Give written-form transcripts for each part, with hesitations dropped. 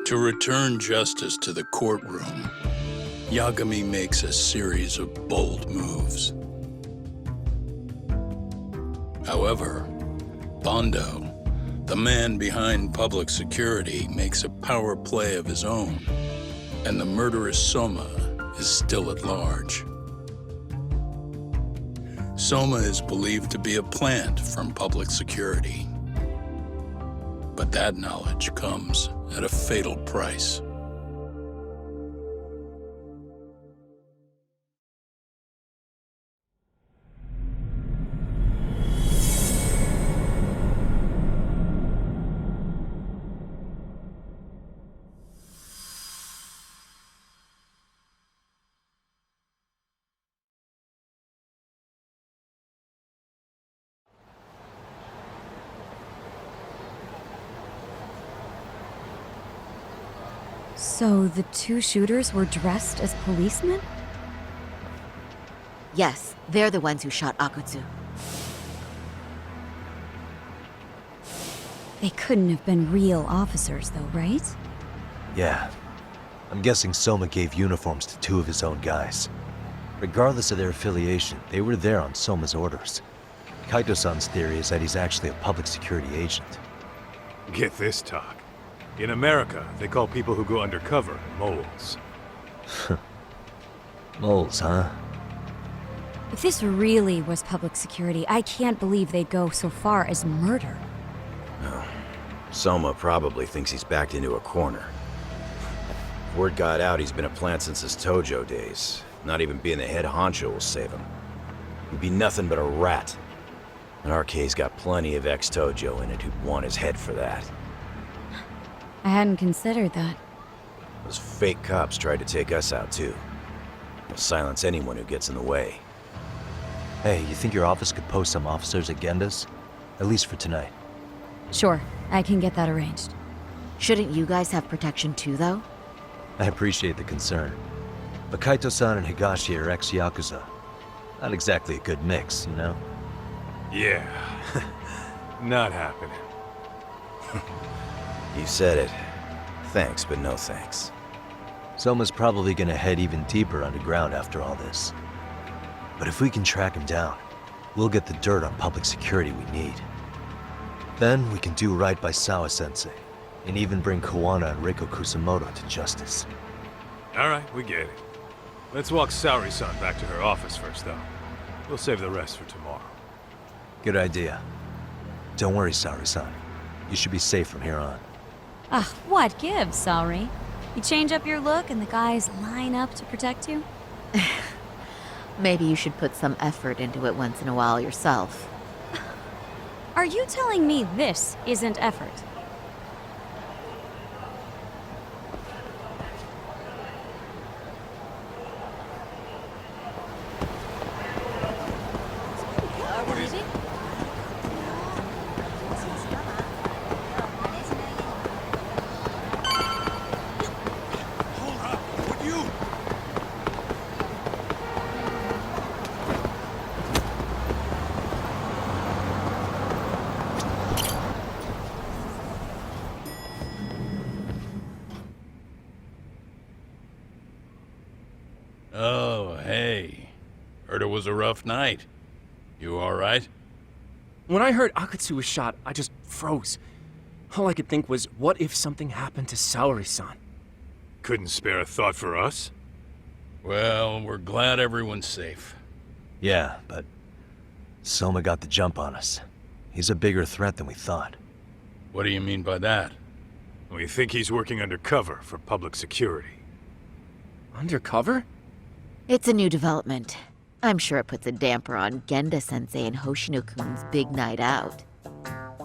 To return justice to the courtroom, Yagami makes a series of bold moves. However, Bondo, the man behind public security, makes a power play of his own, and the murderous Soma is still at large. Soma is believed to be a plant from public security. But that knowledge comes at a fatal price. So the two shooters were dressed as policemen? Yes, they're the ones who shot Akutsu. They couldn't have been real officers, though, right? Yeah. I'm guessing Soma gave uniforms to two of his own guys. Regardless of their affiliation, they were there on Soma's orders. Kaito-san's theory is that he's actually a public security agent. Get this, talk. In America, they call people who go undercover moles. Moles, huh? If this really was public security, I can't believe they'd go so far as murder. No. Soma probably thinks he's backed into a corner. Word got out he's been a plant since his Tojo days. Not even being the head honcho will save him. He'd be nothing but a rat. And RK's got plenty of ex-Tojo in it who'd want his head for that. I hadn't considered that. Those fake cops tried to take us out too. They'll silence anyone who gets in the way. Hey, you think your office could post some officers at Genda's? At least for tonight. Sure, I can get that arranged. Shouldn't you guys have protection too, though? I appreciate the concern. But Kaito-san and Higashi are ex-Yakuza. Not exactly a good mix, you know? Yeah. Not happening. You said it. Thanks, but no thanks. Soma's probably gonna head even deeper underground after all this. But if we can track him down, we'll get the dirt on public security we need. Then we can do right by Sawa-sensei, and even bring Kawana and Reiko Kusamoto to justice. Alright, we get it. Let's walk Saori-san back to her office first, though. We'll save the rest for tomorrow. Good idea. Don't worry, Saori-san. You should be safe from here on. Ah, what gives, Saori? You change up your look and the guys line up to protect you? Maybe you should put some effort into it once in a while yourself. Are you telling me this isn't effort? Oh, hey. Heard it was a rough night. You all right? When I heard Akutsu was shot, I just froze. All I could think was, what if something happened to Saori-san? Couldn't spare a thought for us? Well, we're glad everyone's safe. Yeah, but Soma got the jump on us. He's a bigger threat than we thought. What do you mean by that? We think he's working undercover for public security. Undercover? It's a new development. I'm sure it puts a damper on Genda-sensei and Hoshino-kun's big night out.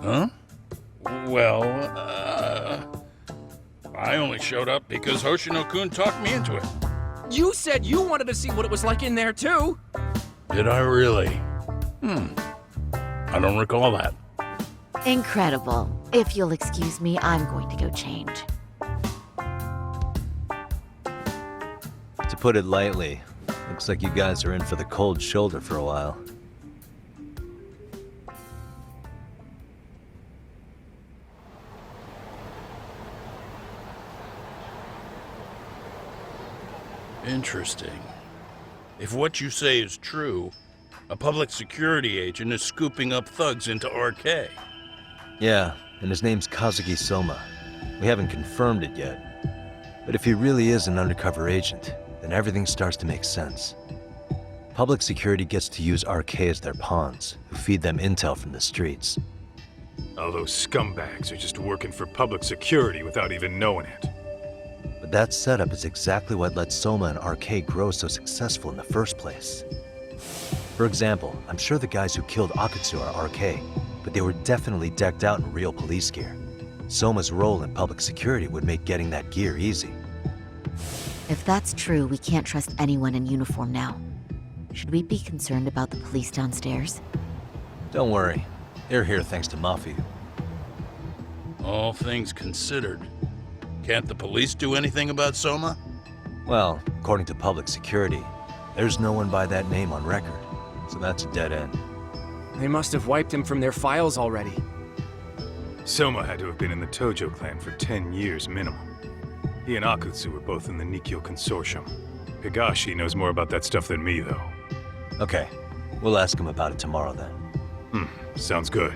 Huh? Well, I only showed up because Hoshino-kun talked me into it. You said you wanted to see what it was like in there, too! Did I really? I don't recall that. Incredible. If you'll excuse me, I'm going to go change. To put it lightly, looks like you guys are in for the cold shoulder for a while. Interesting. If what you say is true, a public security agent is scooping up thugs into RK. Yeah, and his name's Kazuki Soma. We haven't confirmed it yet. But if he really is an undercover agent, then everything starts to make sense. Public security gets to use RK as their pawns, who feed them intel from the streets. All those scumbags are just working for public security without even knowing it. But that setup is exactly what let Soma and RK grow so successful in the first place. For example, I'm sure the guys who killed Akatsu are RK, but they were definitely decked out in real police gear. Soma's role in public security would make getting that gear easy. If that's true, we can't trust anyone in uniform now. Should we be concerned about the police downstairs? Don't worry. They're here thanks to Mafia. All things considered, can't the police do anything about Soma? Well, according to public security, there's no one by that name on record, so that's a dead end. They must have wiped him from their files already. Soma had to have been in the Tojo clan for 10 years minimum. He and Akutsu were both in the Nikkyo Consortium. Higashi knows more about that stuff than me, though. Okay, we'll ask him about it tomorrow then. Sounds good.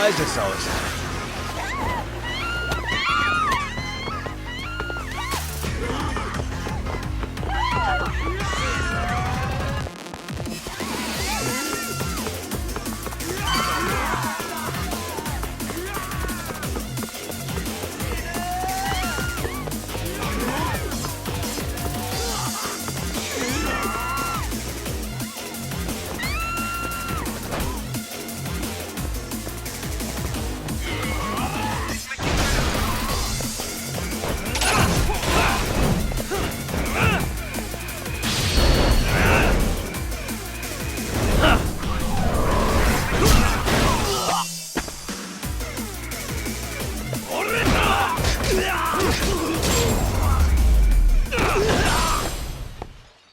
Why is this always happening?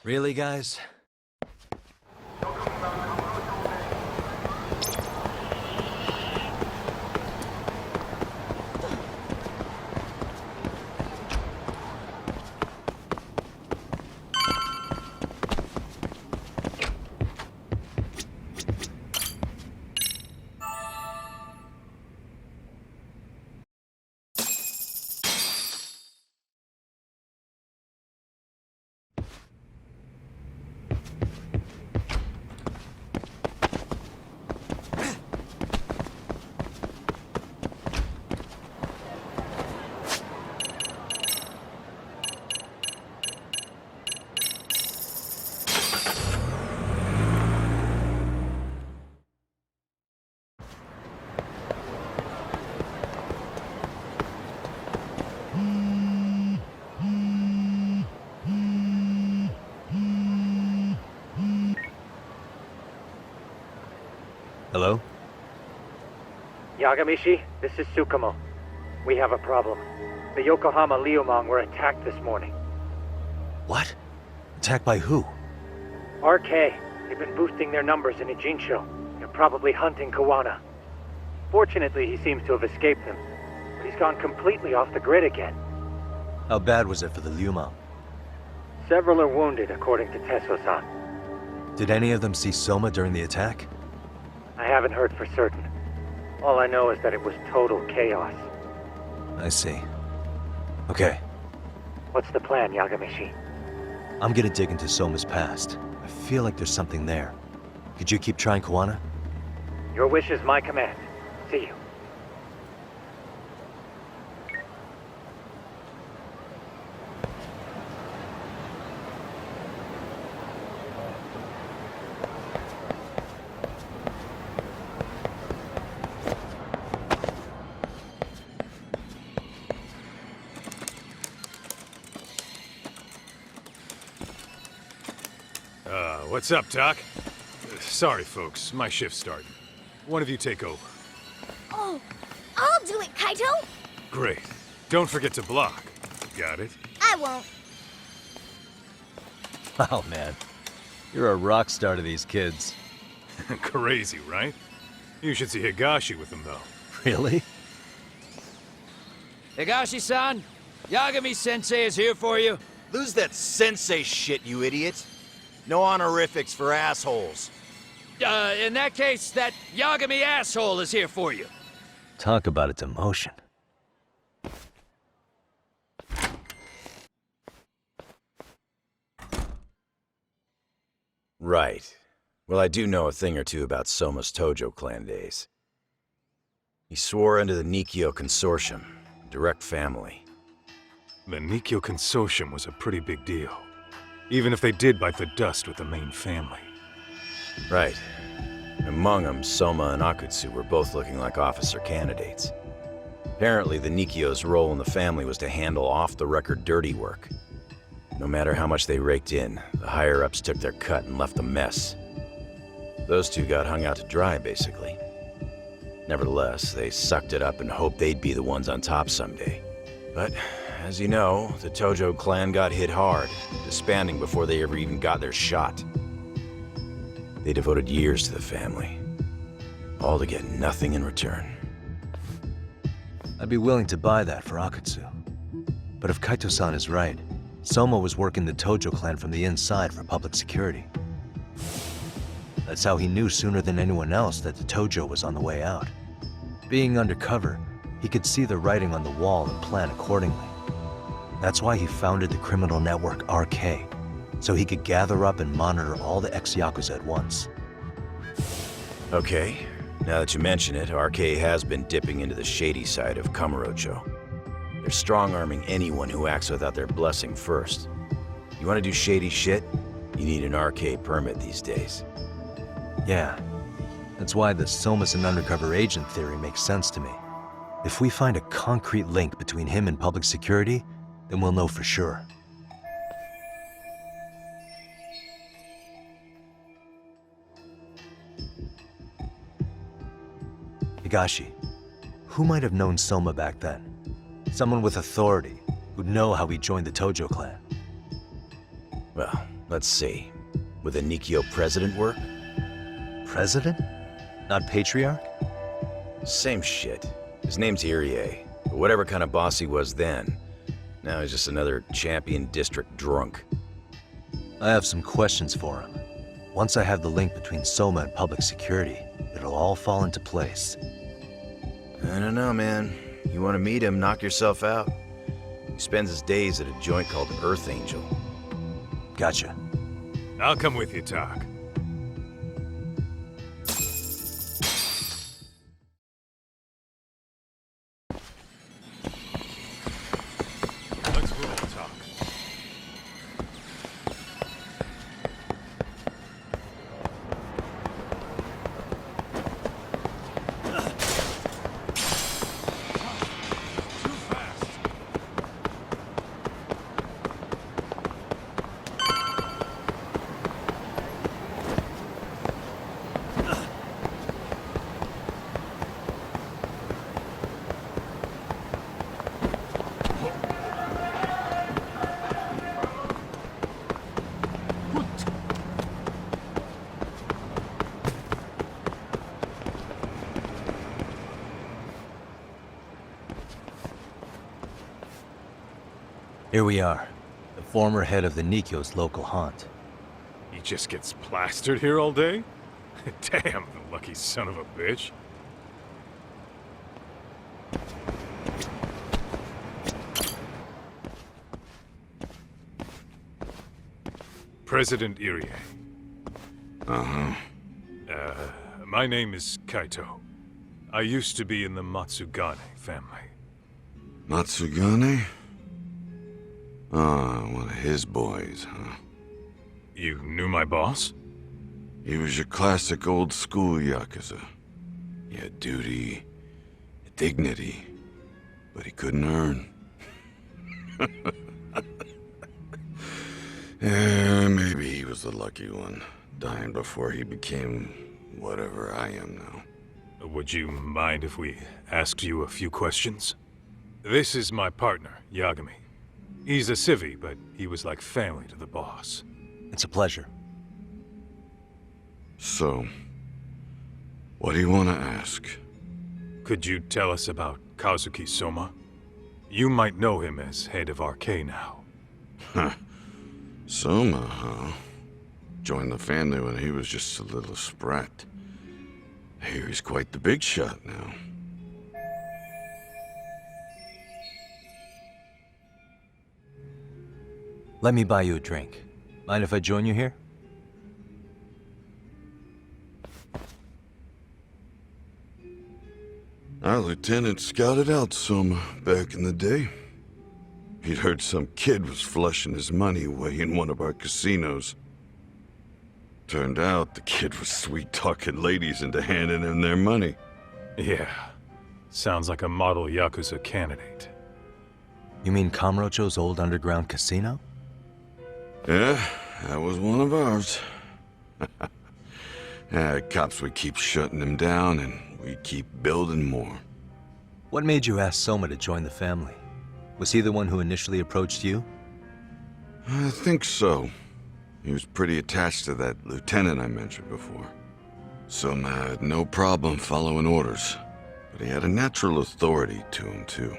Really, guys? Hello? Yagamishi, this is Tsukumo. We have a problem. The Yokohama Liumang were attacked this morning. What? Attacked by who? RK. They've been boosting their numbers in Ijinsho. They're probably hunting Kawana. Fortunately, he seems to have escaped them. But he's gone completely off the grid again. How bad was it for the Liumang? Several are wounded, according to Tesso-san. Did any of them see Soma during the attack? I haven't heard for certain. All I know is that it was total chaos. I see. Okay, What's the plan, Yagamishi? I'm gonna dig into Soma's past. I feel like there's something there. Could you keep trying, Kawana? Your wish is my command. See you. What's up, Doc? Sorry, folks. My shift's starting. One of you take over. Oh, I'll do it, Kaito. Great. Don't forget to block. Got it? I won't. Oh man, you're a rock star to these kids. Crazy, right? You should see Higashi with them, though. Really? Higashi-san, Yagami-sensei is here for you. Lose that sensei shit, you idiot. No honorifics for assholes. In that case, that Yagami asshole is here for you. Talk about its emotion. Right. Well, I do know a thing or two about Soma's Tojo clan days. He swore under the Nikkyo Consortium, direct family. The Nikkyo Consortium was a pretty big deal. Even if they did bite the dust with the main family. Right. Among them, Soma and Akutsu were both looking like officer candidates. Apparently, the Nikkyo's role in the family was to handle off-the-record dirty work. No matter how much they raked in, the higher-ups took their cut and left a mess. Those two got hung out to dry, basically. Nevertheless, they sucked it up and hoped they'd be the ones on top someday. But, as you know, the Tojo clan got hit hard, disbanding before they ever even got their shot. They devoted years to the family, all to get nothing in return. I'd be willing to buy that for Akutsu. But if Kaito-san is right, Soma was working the Tojo clan from the inside for public security. That's how he knew sooner than anyone else that the Tojo was on the way out. Being undercover, he could see the writing on the wall and plan accordingly. That's why he founded the criminal network RK, so he could gather up and monitor all the ex-Yakuza at once. Okay, now that you mention it, RK has been dipping into the shady side of Kamurocho. They're strong-arming anyone who acts without their blessing first. You want to do shady shit? You need an RK permit these days. Yeah, that's why the Soma's an undercover agent theory makes sense to me. If we find a concrete link between him and public security, then we'll know for sure. Higashi, who might have known Soma back then? Someone with authority, who'd know how he joined the Tojo clan. Well, let's see. Would the Nikkyo president work? President? Not patriarch? Same shit. His name's Irie, but whatever kind of boss he was then, now he's just another champion district drunk. I have some questions for him. Once I have the link between Soma and public security, it'll all fall into place. I don't know, man. You want to meet him, knock yourself out. He spends his days at a joint called Earth Angel. Gotcha. I'll come with you, Doc. Let's roll, Doc. Here we are, the former head of the Nikkyo's local haunt. He just gets plastered here all day? Damn, the lucky son of a bitch. President Irie. Uh-huh. My name is Kaito. I used to be in the Matsugane family. Matsugane? Ah, one of his boys, huh? You knew my boss? He was your classic old-school Yakuza. He had duty, dignity, but he couldn't earn. Yeah, maybe he was the lucky one, dying before he became whatever I am now. Would you mind if we asked you a few questions? This is my partner, Yagami. He's a civvy, but he was like family to the boss. It's a pleasure. So, what do you want to ask? Could you tell us about Kazuki Soma? You might know him as head of RK now. Huh. Soma, huh? Joined the family when he was just a little sprat. I hear he's quite the big shot now. Let me buy you a drink. Mind if I join you here? Our lieutenant scouted out Soma back in the day. He'd heard some kid was flushing his money away in one of our casinos. Turned out the kid was sweet-talking ladies into handing him their money. Yeah. Sounds like a model Yakuza candidate. You mean Kamurocho's old underground casino? Yeah, that was one of ours. Cops would keep shutting him down, and we'd keep building more. What made you ask Soma to join the family? Was he the one who initially approached you? I think so. He was pretty attached to that lieutenant I mentioned before. Soma had no problem following orders, but he had a natural authority to him, too.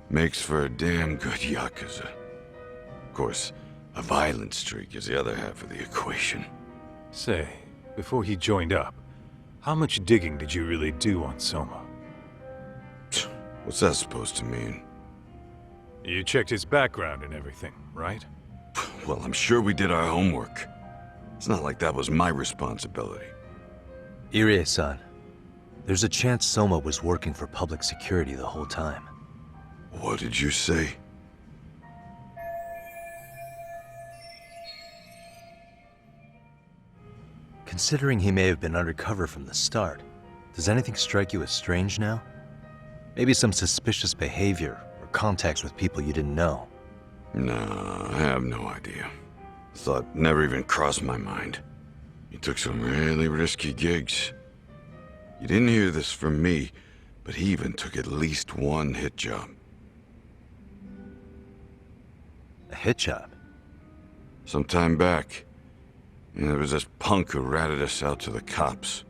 Makes for a damn good Yakuza. Of course, a violent streak is the other half of the equation. Say, before he joined up, how much digging did you really do on Soma? What's that supposed to mean? You checked his background and everything, right? Well, I'm sure we did our homework. It's not like that was my responsibility. Irie-san, there's a chance Soma was working for public security the whole time. What did you say? Considering he may have been undercover from the start, does anything strike you as strange now? Maybe some suspicious behavior or contacts with people you didn't know. No, I have no idea. Thought never even crossed my mind. He took some really risky gigs. You didn't hear this from me, but he even took at least one hit job. A hit job? Some time back, there was this punk who ratted us out to the cops.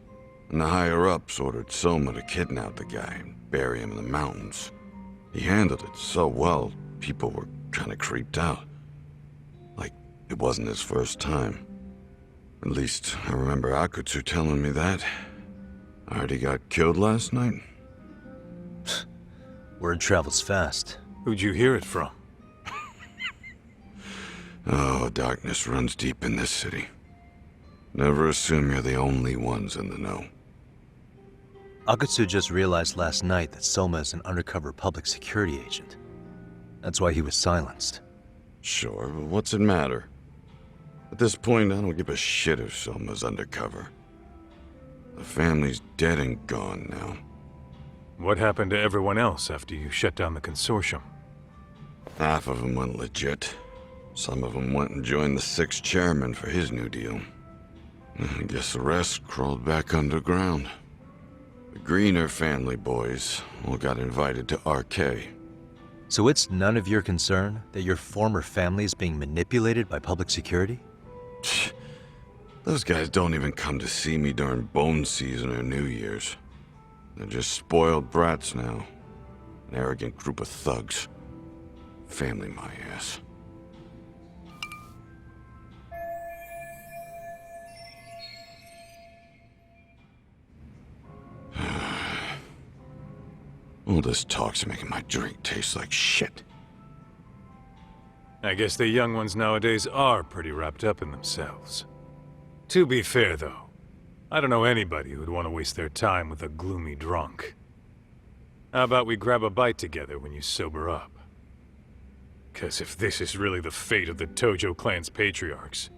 And the higher-ups ordered Soma to kidnap the guy and bury him in the mountains. He handled it so well, people were kind of creeped out. Like, it wasn't his first time. At least, I remember Akutsu telling me that. I heard he got killed last night. Word travels fast. Who'd you hear it from? Oh, darkness runs deep in this city. Never assume you're the only ones in the know. Akutsu just realized last night that Soma is an undercover public security agent. That's why he was silenced. Sure, but what's it matter? At this point, I don't give a shit if Soma's undercover. The family's dead and gone now. What happened to everyone else after you shut down the consortium? Half of them went legit. Some of them went and joined the sixth chairman for his new deal. I guess the rest crawled back underground. The Greener family boys all got invited to RK. So it's none of your concern that your former family is being manipulated by public security? Those guys don't even come to see me during bone season or New Year's. They're just spoiled brats now. An arrogant group of thugs. Family my ass. All this talk's making my drink taste like shit. I guess the young ones nowadays are pretty wrapped up in themselves. To be fair, though, I don't know anybody who'd want to waste their time with a gloomy drunk. How about we grab a bite together when you sober up? 'Cause if this is really the fate of the Tojo clan's patriarchs,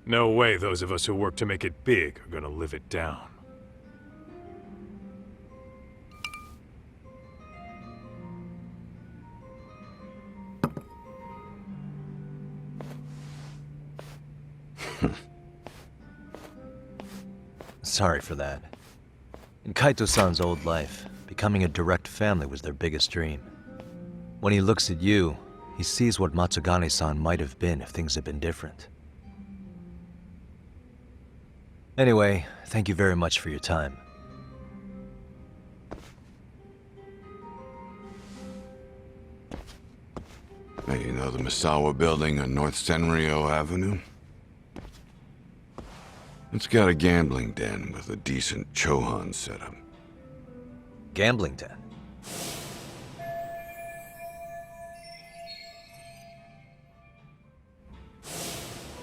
no way those of us who work to make it big are gonna live it down. Sorry for that. In Kaito-san's old life, becoming a direct family was their biggest dream. When he looks at you, he sees what Matsugane-san might have been if things had been different. Anyway, thank you very much for your time. Hey, you know the Misawa building on North Senryo Avenue? It's got a gambling den with a decent Chohan setup. Gambling den?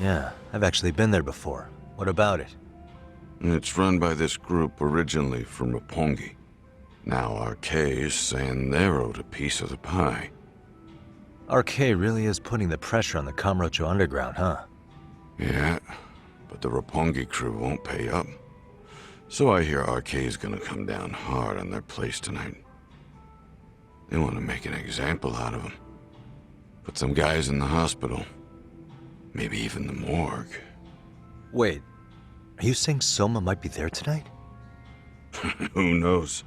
Yeah, I've actually been there before. What about it? It's run by this group originally from Roppongi. Now RK is saying they're owed a piece of the pie. RK really is putting the pressure on the Kamurocho Underground, huh? Yeah, but the Roppongi crew won't pay up. So I hear RK is gonna come down hard on their place tonight. They want to make an example out of them. Put some guys in the hospital. Maybe even the morgue. Wait, are you saying Soma might be there tonight? Who knows?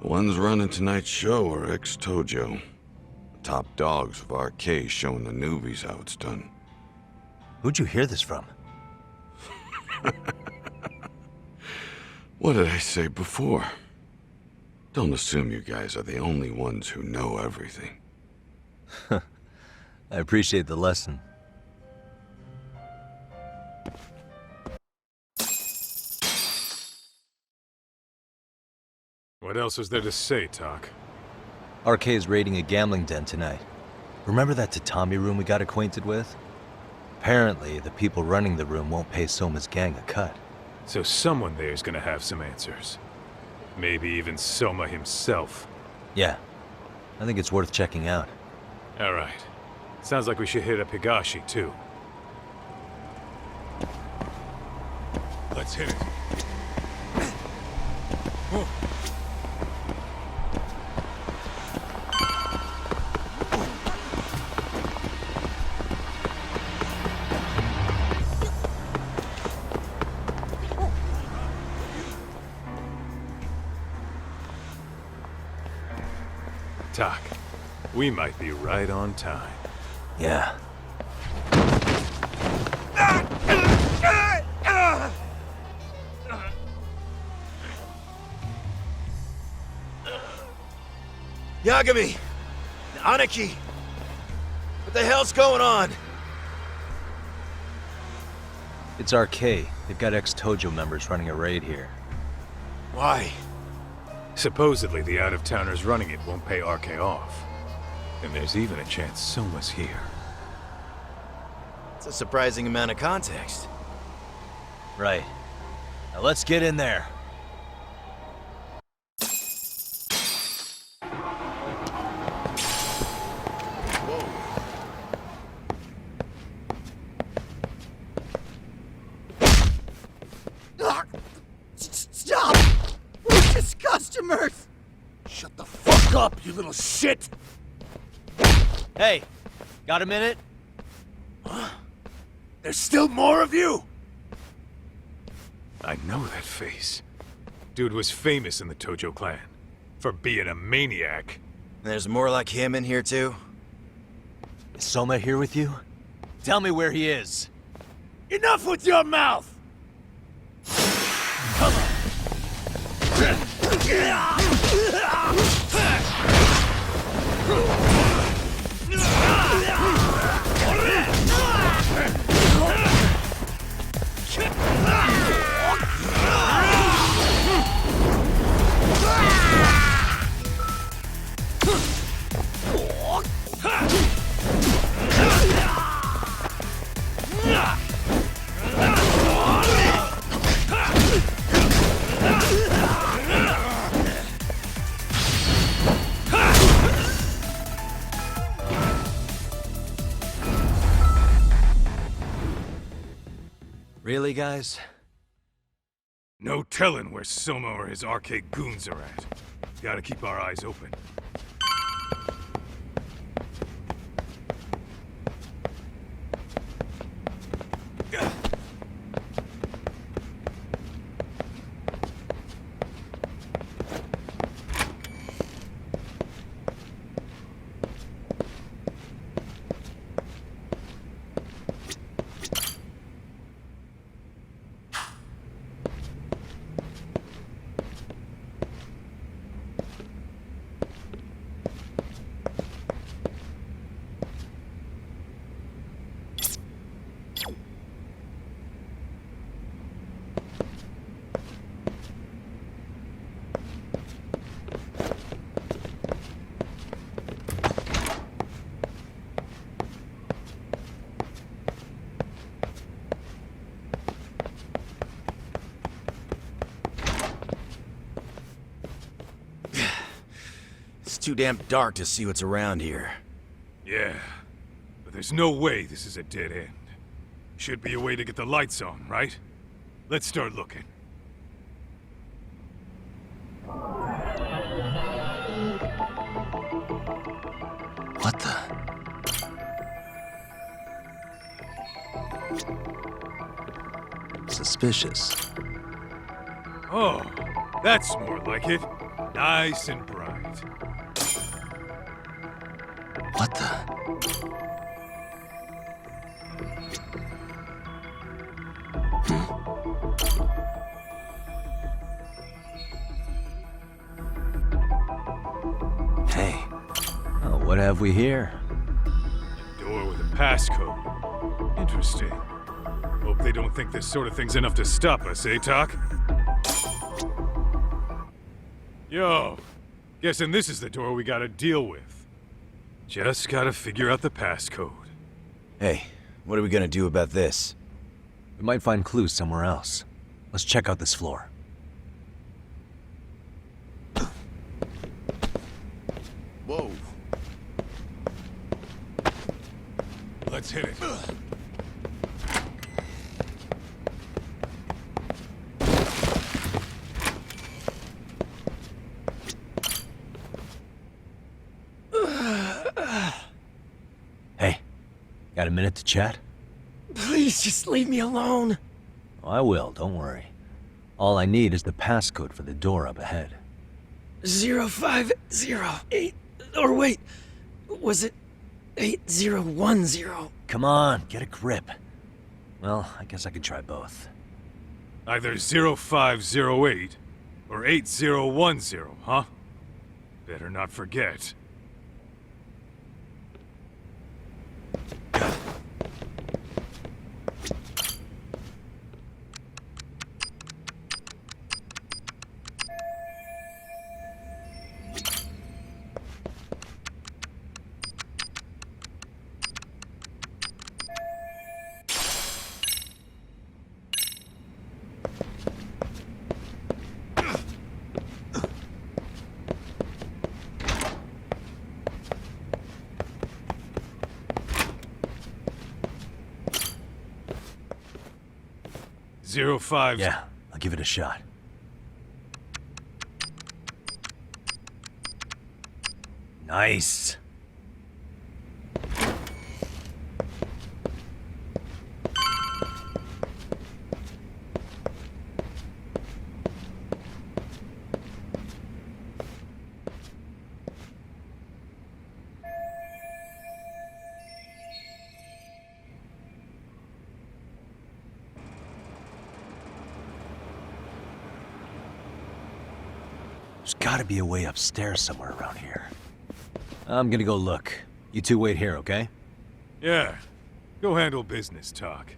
The ones running tonight's show are ex-Tojo. Top dogs of RK showing the newbies how it's done. Who'd you hear this from? What did I say before? Don't assume you guys are the only ones who know everything. I appreciate the lesson. What else is there to say, Tak? RK is raiding a gambling den tonight. Remember that tatami room we got acquainted with? Apparently, the people running the room won't pay Soma's gang a cut. So someone there is gonna have some answers. Maybe even Soma himself. Yeah, I think it's worth checking out. Alright. Sounds like we should hit up Higashi, too. Let's hit it. Tak, we might be right on time. Yeah. Yagami! Aniki! What the hell's going on? It's RK. They've got ex-Tojo members running a raid here. Why? Supposedly, the out-of-towners running it won't pay RK off. And there's even a chance Soma's here. It's a surprising amount of context. Right. Now let's get in there. Stop! We're just customers! Shut the fuck up, you little shit! Hey, got a minute? There's still more of you? I know that face. Dude was famous in the Tojo clan. For being a maniac. There's more like him in here, too? Is Soma here with you? Tell me where he is. Enough with your mouth! Come on! Really, guys? No telling where Soma or his arcade goons are at. Gotta keep our eyes open. It's too damn dark to see what's around here. Yeah, but there's no way this is a dead end. Should be a way to get the lights on, right? Let's start looking. What the? Suspicious. Oh, that's more like it. Nice and bright. What the? Hey. Oh, what have we here? A door with a passcode. Interesting. Hope they don't think this sort of thing's enough to stop us, eh, Doc? Yo, guessing this is the door we gotta deal with. Just gotta figure out the passcode. Hey, what are we gonna do about this? We might find clues somewhere else. Let's check out this floor. Whoa. Let's hit it. Hey, got a minute to chat? Please just leave me alone. Oh, I will, don't worry. All I need is the passcode for the door up ahead. 0508. Or wait, was it 8010? Come on, get a grip. Well, I guess I could try both. Either 0508 or 8010, huh? Better not forget. Zero five. Yeah, I'll give it a shot. Nice. There's gotta be a way upstairs somewhere around here. I'm gonna go look. You two wait here, okay? Yeah. Go handle business, Talk.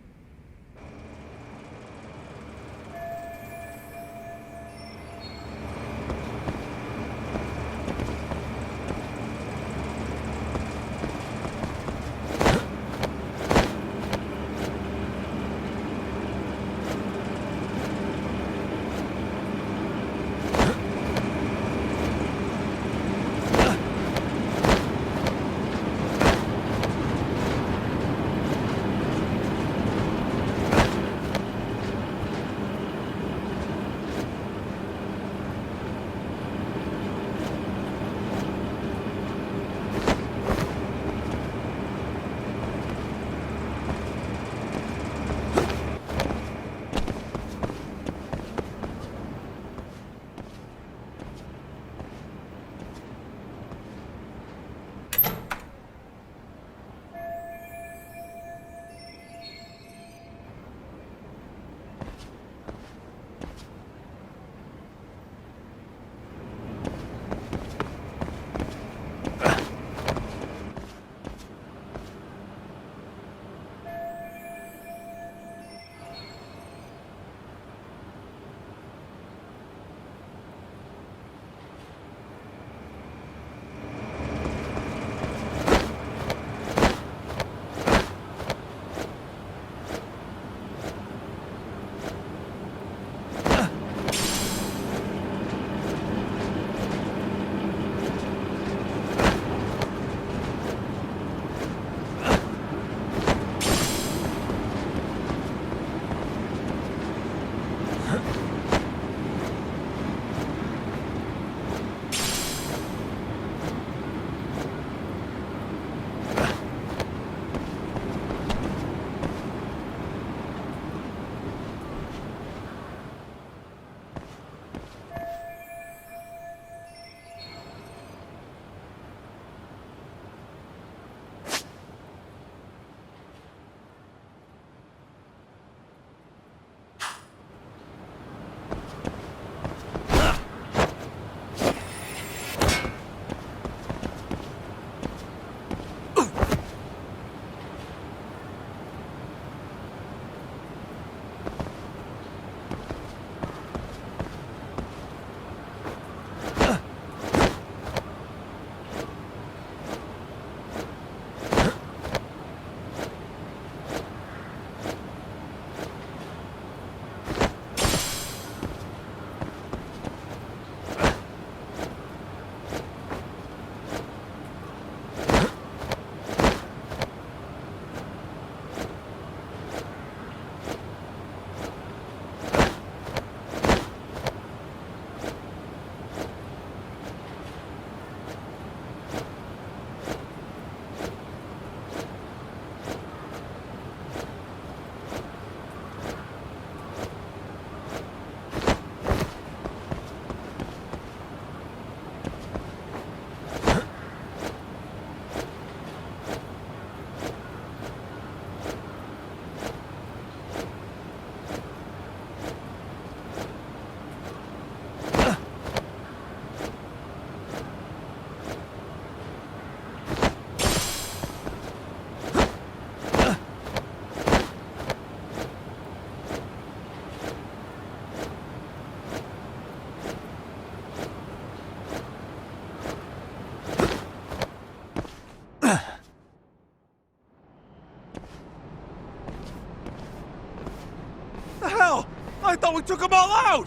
thought we took them all out!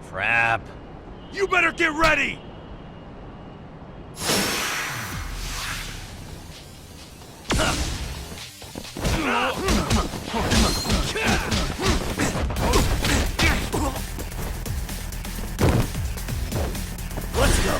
Crap. You better get ready! Let's go!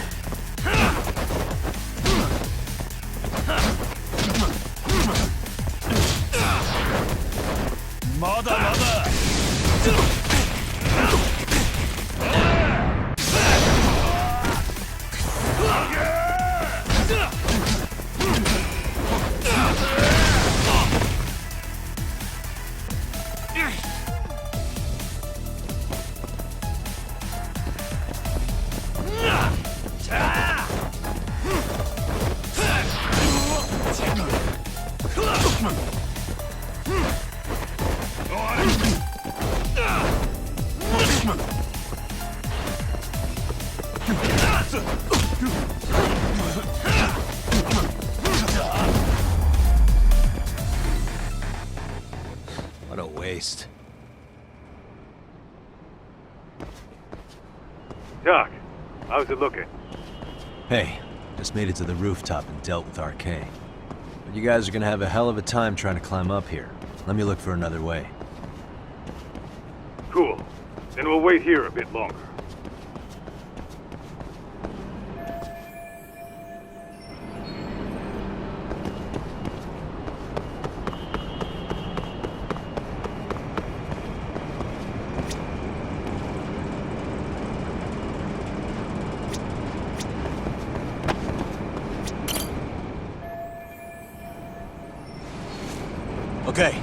What a waste. Doc, how's it looking? Hey, just made it to the rooftop and dealt with RK. But you guys are gonna have a hell of a time trying to climb up here. Let me look for another way. Cool. Then we'll wait here a bit longer. Okay.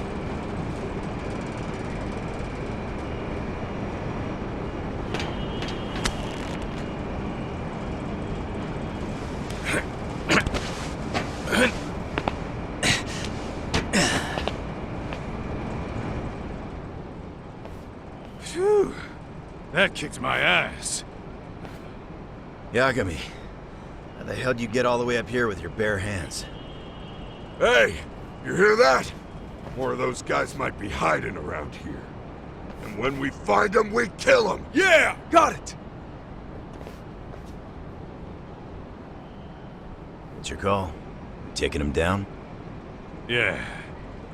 Phew. That kicked my ass. Yagami, how the hell would you get all the way up here with your bare hands? Hey, you hear that? More of those guys might be hiding around here. And when we find them, we kill them! Yeah! Got it! What's your call? Taking them down? Yeah.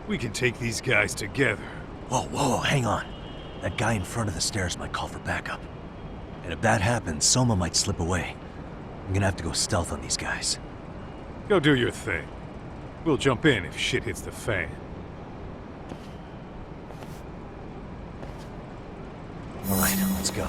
We can take these guys together. Whoa, hang on. That guy in front of the stairs might call for backup. And if that happens, Soma might slip away. I'm gonna have to go stealth on these guys. Go do your thing. We'll jump in if shit hits the fan. All right, let's go.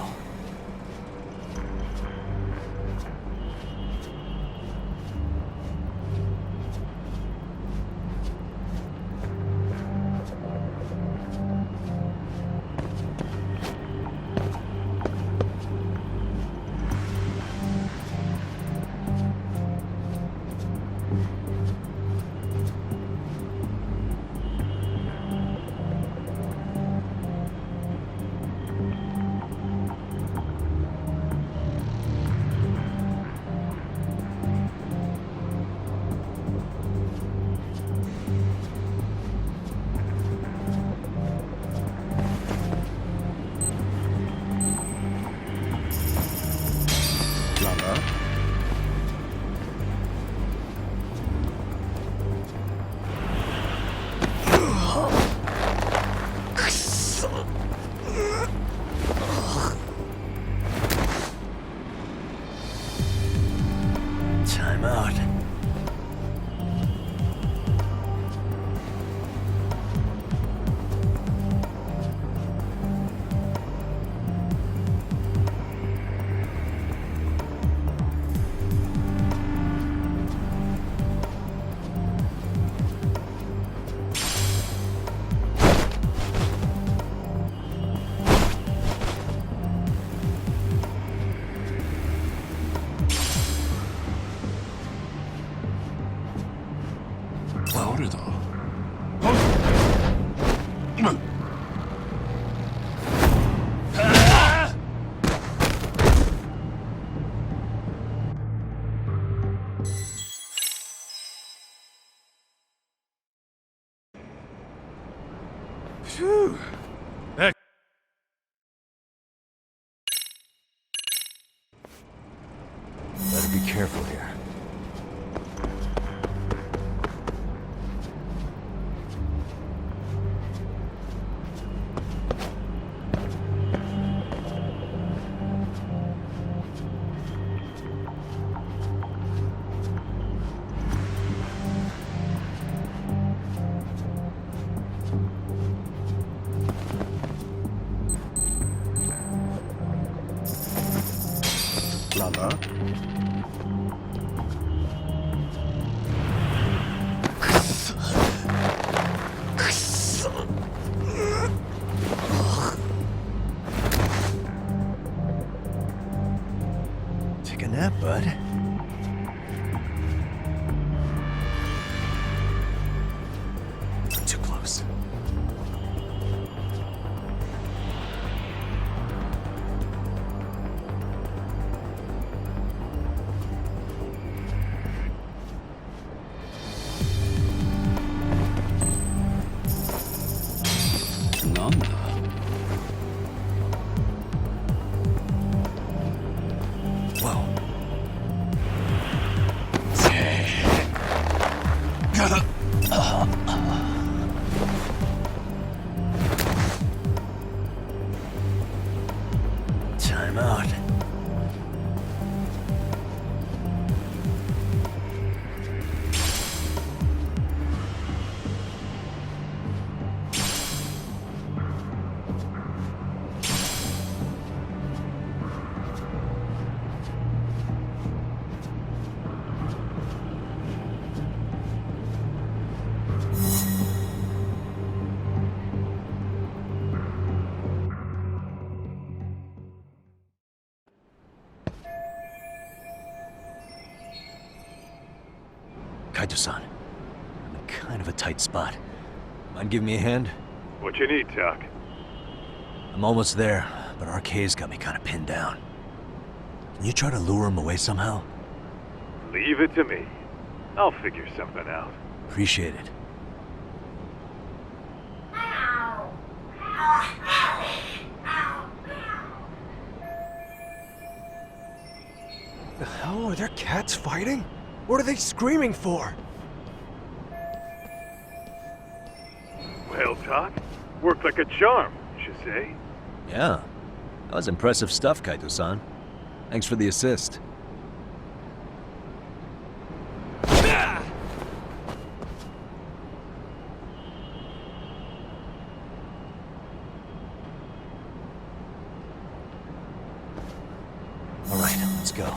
Time out. Phew. careful here. Lala? Take a nap, bud. Too close. Nanda. Whoa. Time out. Kaito-san, I'm in kind of a tight spot. Mind giving me a hand? What you need, Doc? I'm almost there, but RK's got me kind of pinned down. Can you try to lure him away somehow? Leave it to me. I'll figure something out. Appreciate it. The hell are there cats fighting? What are they screaming for? Well, Doc, worked like a charm, you say? Yeah. That was impressive stuff, Kaito-san. Thanks for the assist. All right, let's go.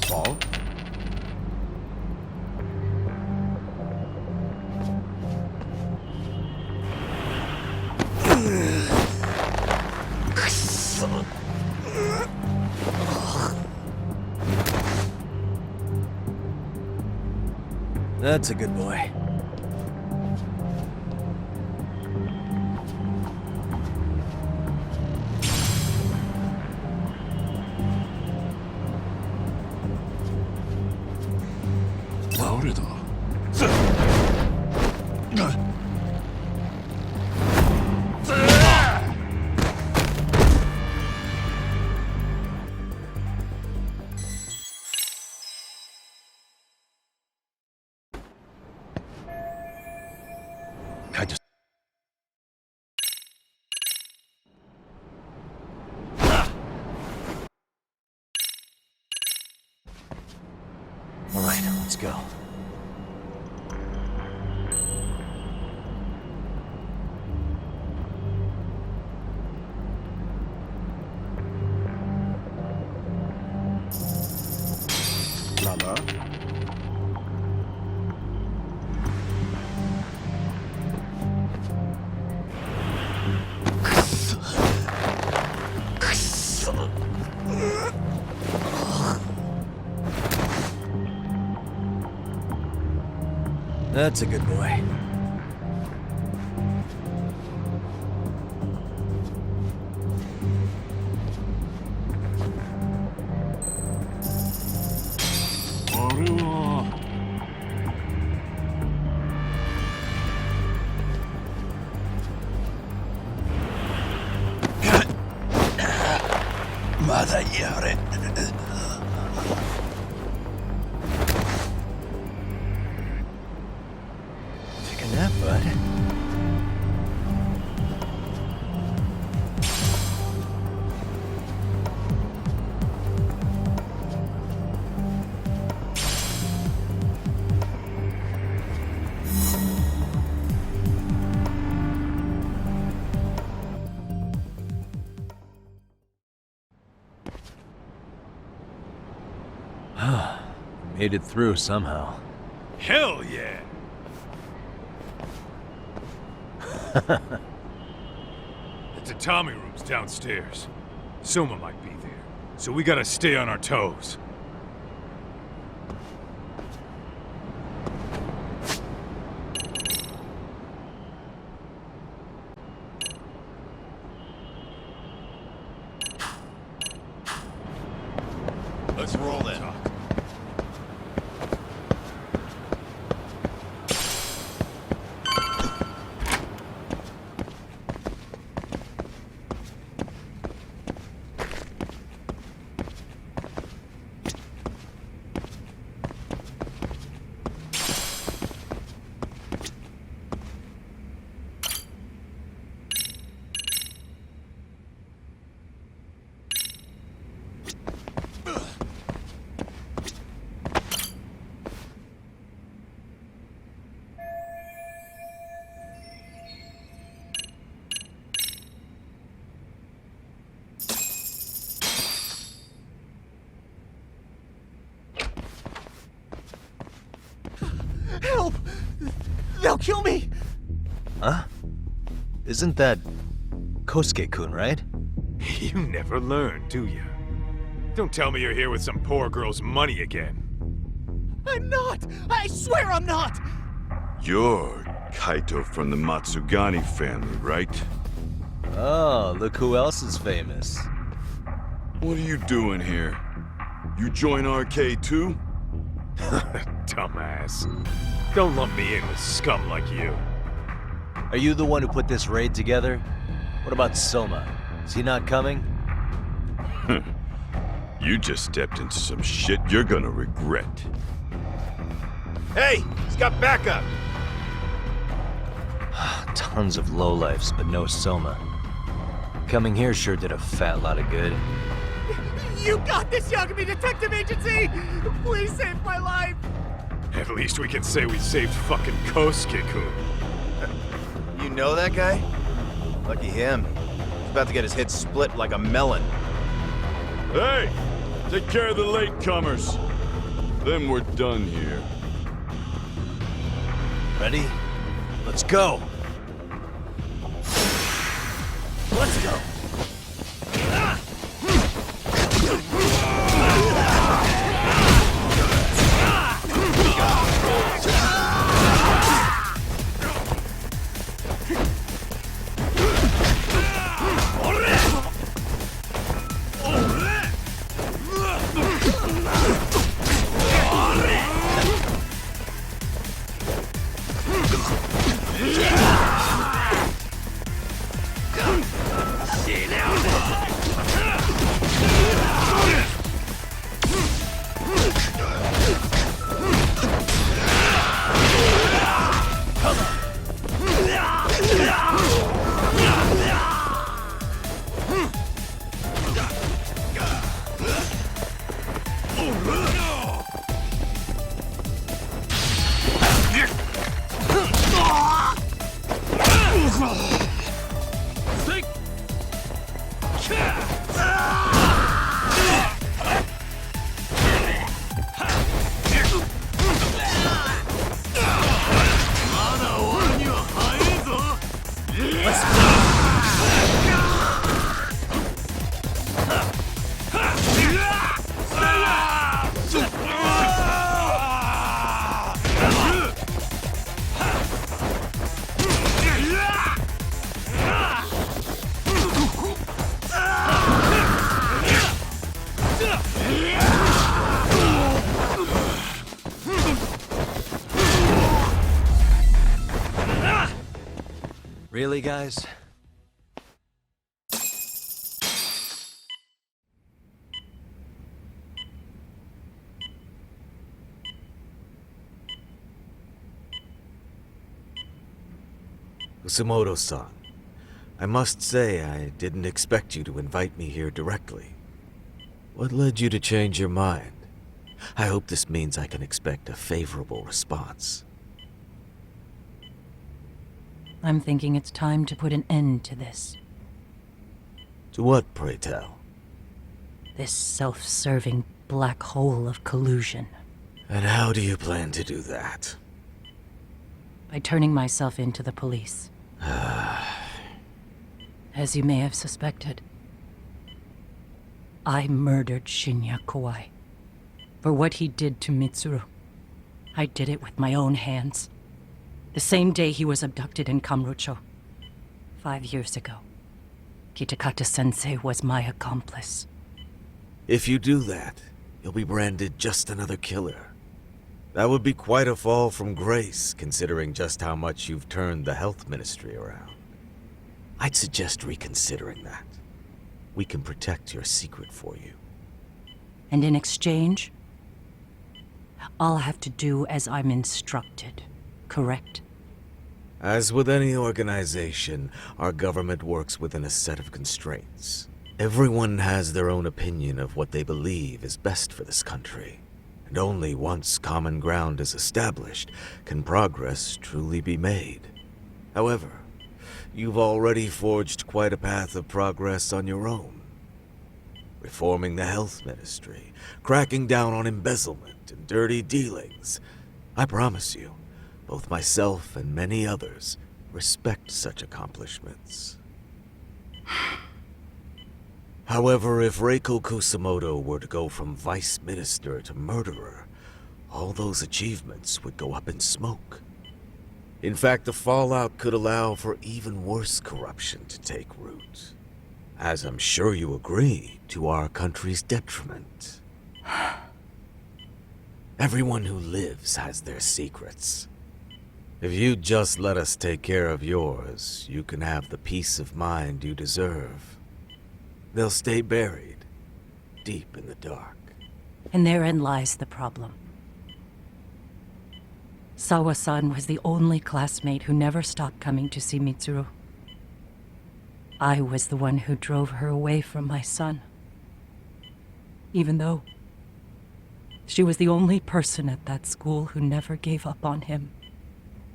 Ball? That's a good boy. Kaito. All right, let's go. Lala? That's a good boy. Take a nap, bud. Made it through somehow. Hell yeah! The Tommy room's downstairs. Soma might be there, so we gotta stay on our toes. Let's roll then. Help! They'll kill me! Huh? Isn't that Kosuke-kun, right? You never learn, do you? Don't tell me you're here with some poor girl's money again. I'm not! I swear I'm not! You're Kaito from the Matsugani family, right? Oh, look who else is famous. What are you doing here? You join RK too? Dumbass. Don't lump me in with scum like you. Are you the one who put this raid together? What about Soma? Is he not coming? You just stepped into some shit you're gonna regret. Hey, he's got backup. Tons of lowlifes, but no Soma. Coming here sure did a fat lot of good. You got this, Yagami Detective Agency! Please save my life! At least we can say we saved fucking Kosuke-kun. You know that guy? Lucky him. He's about to get his head split like a melon. Hey! Take care of the latecomers. Then we're done here. Ready? Let's go! Let's go! Really, guys? Kusumoto-san, I must say I didn't expect you to invite me here directly. What led you to change your mind? I hope this means I can expect a favorable response. I'm thinking it's time to put an end to this. To what, pray tell? This self-serving black hole of collusion. And how do you plan to do that? By turning myself in to the police. As you may have suspected, I murdered Shinya Kawai. For what he did to Mitsuru. I did it with my own hands. The same day he was abducted in Kamurocho. 5 years ago. Kitakata-sensei was my accomplice. If you do that, you'll be branded just another killer. That would be quite a fall from grace, considering just how much you've turned the health ministry around. I'd suggest reconsidering that. We can protect your secret for you. And in exchange, I'll have to do as I'm instructed, correct? As with any organization, our government works within a set of constraints. Everyone has their own opinion of what they believe is best for this country. And only once common ground is established can progress truly be made. However, you've already forged quite a path of progress on your own. Reforming the health ministry, cracking down on embezzlement and dirty dealings. I promise you, both myself and many others respect such accomplishments. However, if Reiko Kusumoto were to go from vice minister to murderer, all those achievements would go up in smoke. In fact, the fallout could allow for even worse corruption to take root. As I'm sure you agree, to our country's detriment. Everyone who lives has their secrets. If you'd just let us take care of yours, you can have the peace of mind you deserve. They'll stay buried, deep in the dark. And therein lies the problem. Sawa-san was the only classmate who never stopped coming to see Mitsuru. I was the one who drove her away from my son. Even though she was the only person at that school who never gave up on him.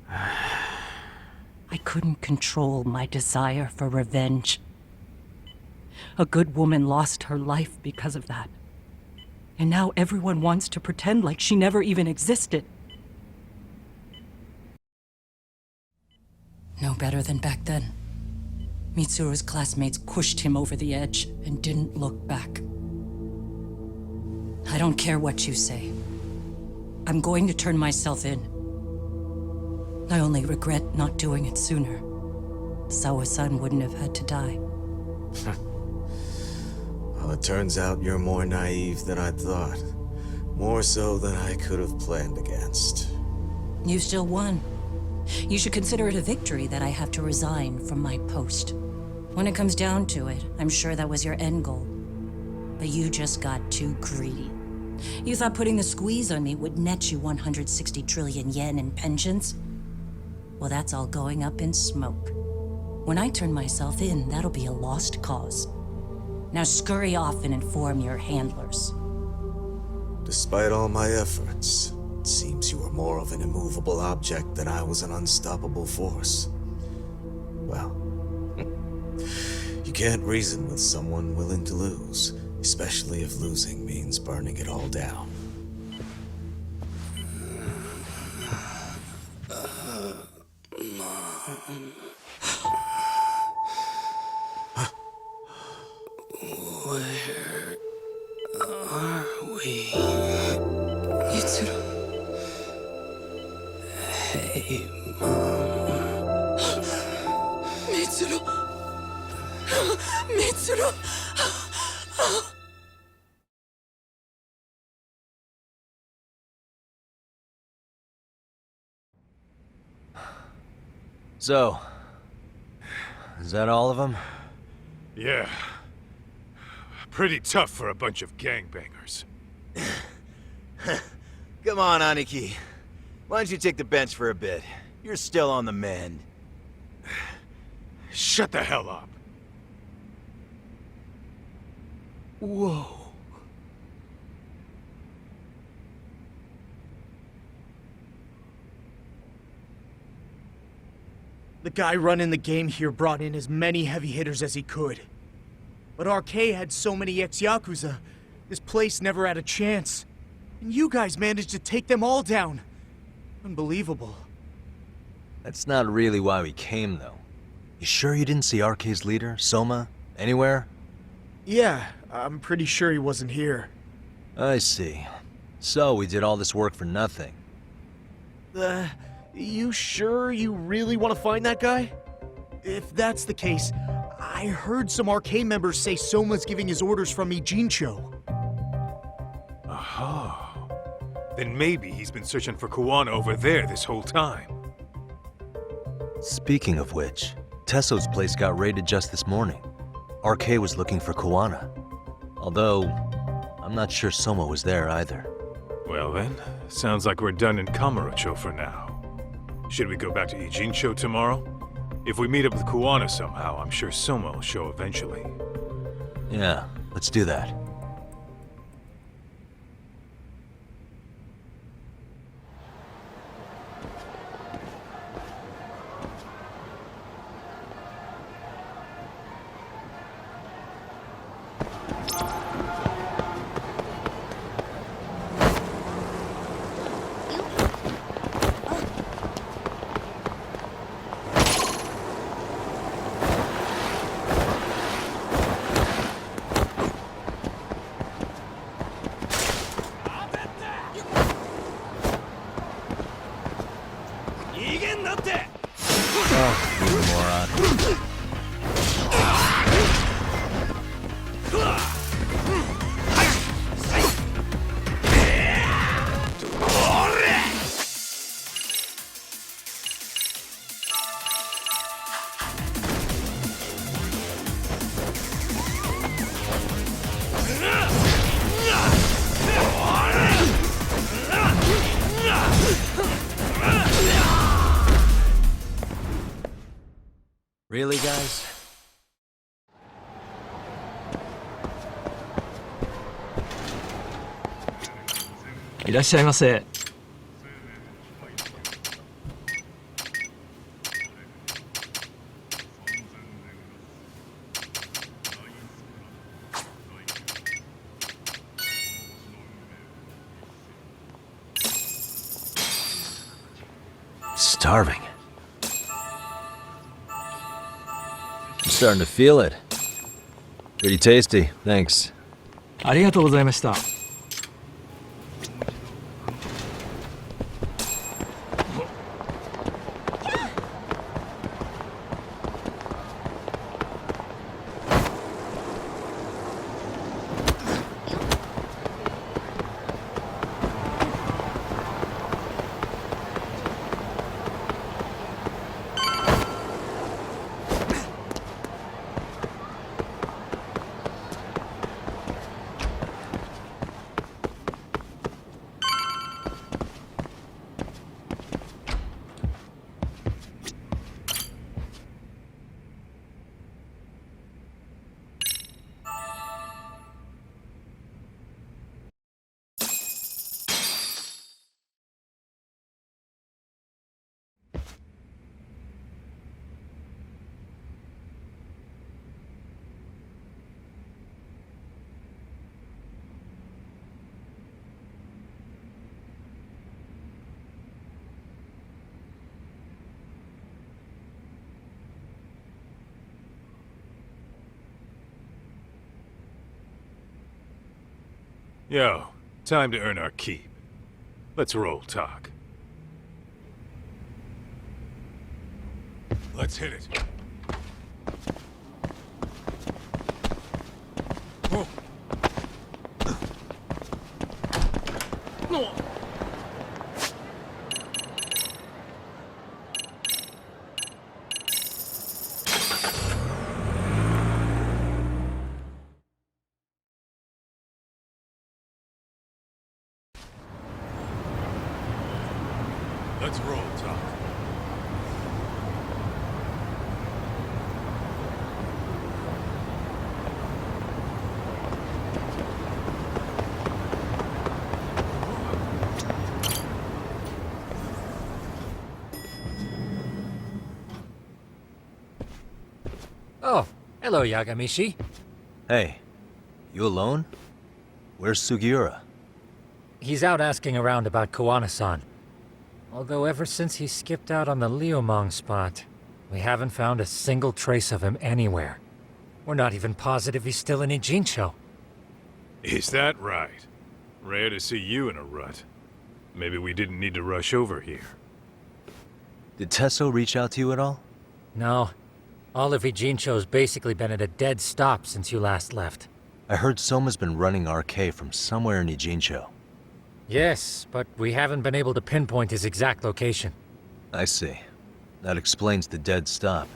I couldn't control my desire for revenge. A good woman lost her life because of that. And now everyone wants to pretend like she never even existed. No better than back then. Mitsuru's classmates pushed him over the edge and didn't look back. I don't care what you say. I'm going to turn myself in. I only regret not doing it sooner. Sawa-san wouldn't have had to die. Well, it turns out you're more naive than I thought. More so than I could have planned against. You still won. You should consider it a victory that I have to resign from my post. When it comes down to it, I'm sure that was your end goal. But you just got too greedy. You thought putting the squeeze on me would net you 160 trillion yen in pensions? Well, that's all going up in smoke. When I turn myself in, that'll be a lost cause. Now scurry off and inform your handlers. Despite all my efforts, it seems you were more of an immovable object than I was an unstoppable force. Well, you can't reason with someone willing to lose, especially if losing means burning it all down. Where are we? Mitsuru. Hey, Mom. Mitsuru. Mitsuru. So, is that all of them? Yeah. Pretty tough for a bunch of gangbangers. Come on, Aniki. Why don't you take the bench for a bit? You're still on the mend. Shut the hell up. Whoa. The guy running the game here brought in as many heavy hitters as he could. But RK had so many ex-Yakuza, this place never had a chance. And you guys managed to take them all down. Unbelievable. That's not really why we came, though. You sure you didn't see RK's leader, Soma, anywhere? Yeah, I'm pretty sure he wasn't here. I see. So we did all this work for nothing. You sure you really want to find that guy? If that's the case, I heard some RK members say Soma's giving his orders from Ijincho. Aha. Then maybe he's been searching for Kuwana over there this whole time. Speaking of which, Tesso's place got raided just this morning. RK was looking for Kuwana. Although, I'm not sure Soma was there either. Well then, sounds like we're done in Kamurocho for now. Should we go back to Ijincho tomorrow? If we meet up with Kuwana somehow, I'm sure Soma will show eventually. Yeah, let's do that. Really, guys? Starving. I'm starting to feel it. Pretty tasty, thanks. ありがとうございました。Yo, time to earn our keep. Let's roll, talk. Let's hit it. Oh. Let's roll, talk. Hello, Yagamishi. Hey, you alone? Where's Sugiura? He's out asking around about Koana-san. Although ever since he skipped out on the Liumang spot, we haven't found a single trace of him anywhere. We're not even positive he's still in Ijincho. Is that right? Rare to see you in a rut. Maybe we didn't need to rush over here. Did Tesso reach out to you at all? No. All of Ijincho's basically been at a dead stop since you last left. I heard Soma's been running RK from somewhere in Ijincho. Yes, but we haven't been able to pinpoint his exact location. I see. That explains the dead stop.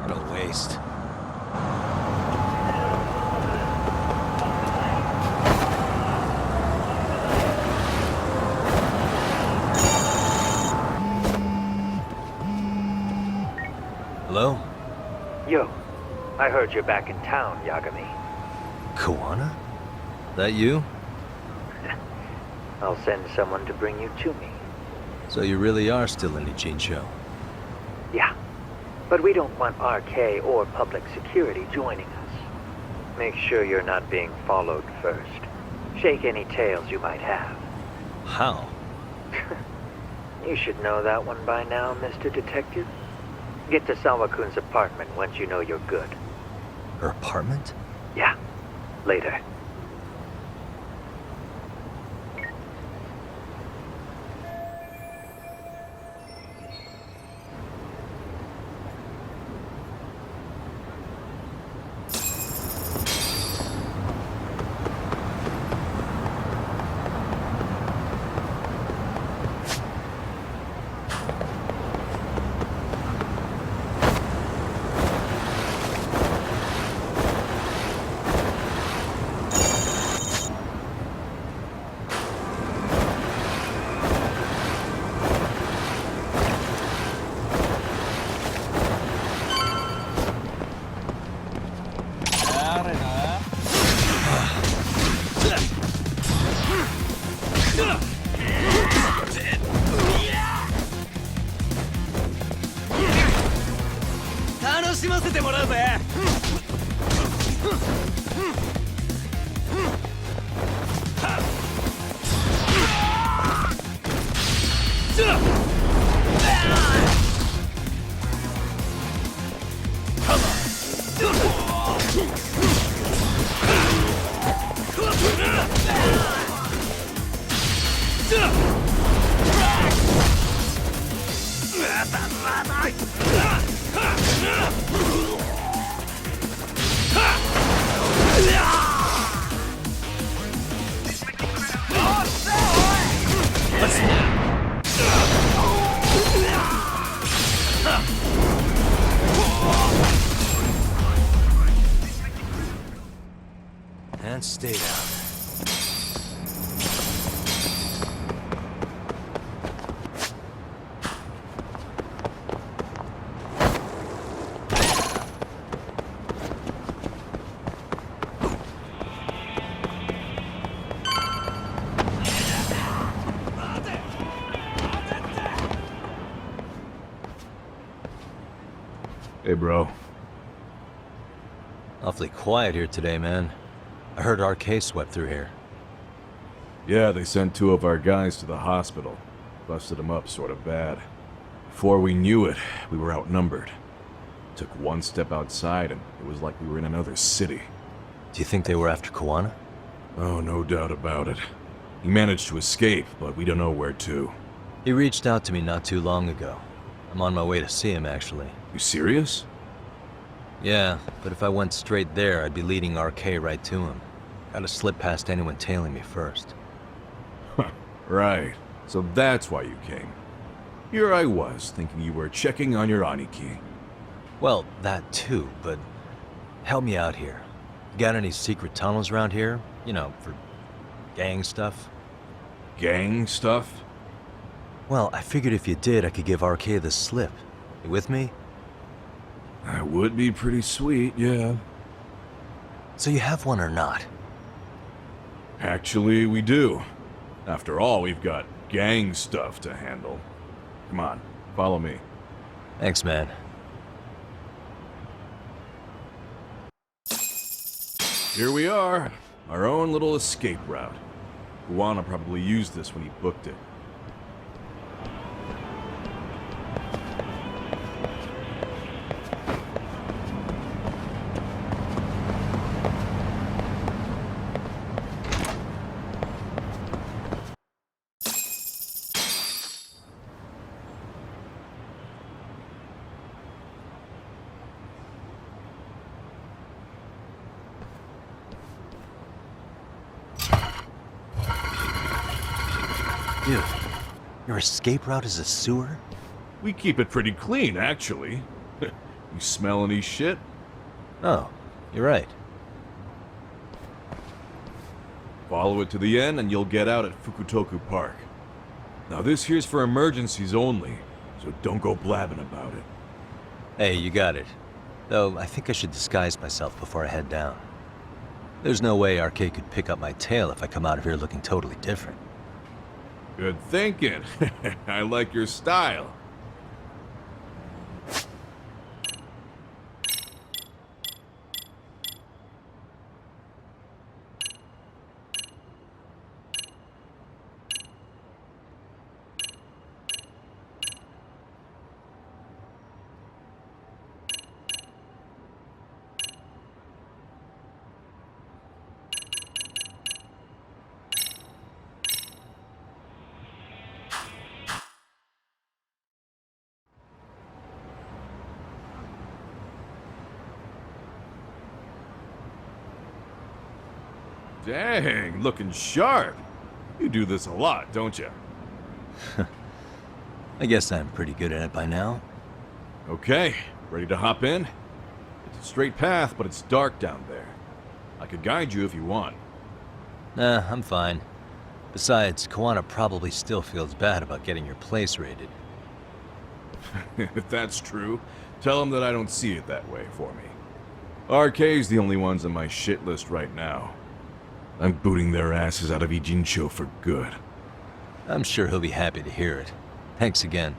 What a waste. Hello? Yo, I heard you're back in town, Yagami. Koana? That you? I'll send someone to bring you to me. So you really are still in Ijincho? Yeah, but we don't want RK or public security joining us. Make sure you're not being followed first. Shake any tails you might have. How? You should know that one by now, Mr. Detective. Get to Sawa-kun's apartment once you know you're good. Her apartment? Yeah, later. And stay down. Hey, bro. Awfully quiet here today, man. I heard RK swept through here. Yeah, they sent 2 of our guys to the hospital. Busted them up sort of bad. Before we knew it, we were outnumbered. Took one step outside and it was like we were in another city. Do you think they were after Koana? Oh, no doubt about it. He managed to escape, but we don't know where to. He reached out to me not too long ago. I'm on my way to see him, actually. You serious? Yeah, but if I went straight there, I'd be leading RK right to him. Gotta slip past anyone tailing me first. Right. So that's why you came. Here I was, thinking you were checking on your Aniki. Well, that too, but help me out here. You got any secret tunnels around here? You know, for gang stuff? Gang stuff? Well, I figured if you did, I could give RK the slip. You with me? That would be pretty sweet, yeah. So you have one or not? Actually, we do. After all, we've got gang stuff to handle. Come on, follow me. Thanks, man. Here we are. Our own little escape route. Koana probably used this when he booked it. Dude, your escape route is a sewer? We keep it pretty clean, actually. You smell any shit? Oh, you're right. Follow it to the end and you'll get out at Fukutoku Park. Now this here's for emergencies only, so don't go blabbing about it. Hey, you got it. Though, I think I should disguise myself before I head down. There's no way RK could pick up my tail if I come out of here looking totally different. Good thinking. I like your style. Dang, looking sharp. You do this a lot, don't you? I guess I'm pretty good at it by now. Okay, ready to hop in? It's a straight path, but it's dark down there. I could guide you if you want. Nah, I'm fine. Besides, Koana probably still feels bad about getting your place raided. If that's true, tell him that I don't see it that way for me. RK's the only ones on my shit list right now. I'm booting their asses out of Ijincho for good. I'm sure he'll be happy to hear it. Thanks again.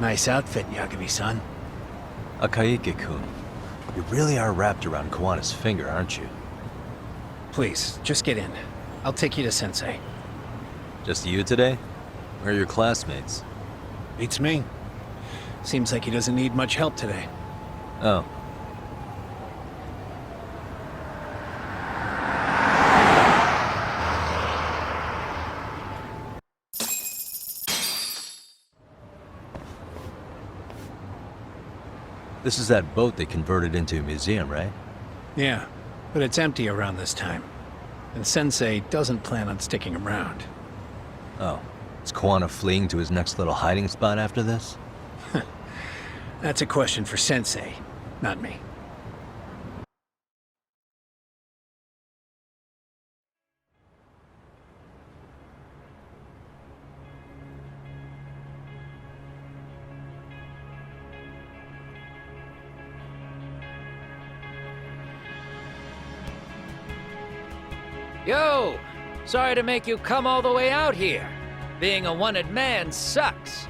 Nice outfit, Yagami-san. Akaike-kun, you really are wrapped around Kawana's finger, aren't you? Please, just get in. I'll take you to Sensei. Just you today? Where are your classmates? Beats me. Seems like he doesn't need much help today. Oh. This is that boat they converted into a museum, right? Yeah, but it's empty around this time. And Sensei doesn't plan on sticking around. Oh. Is Kawana fleeing to his next little hiding spot after this? That's a question for Sensei, not me. Yo! Sorry to make you come all the way out here. Being a wanted man sucks.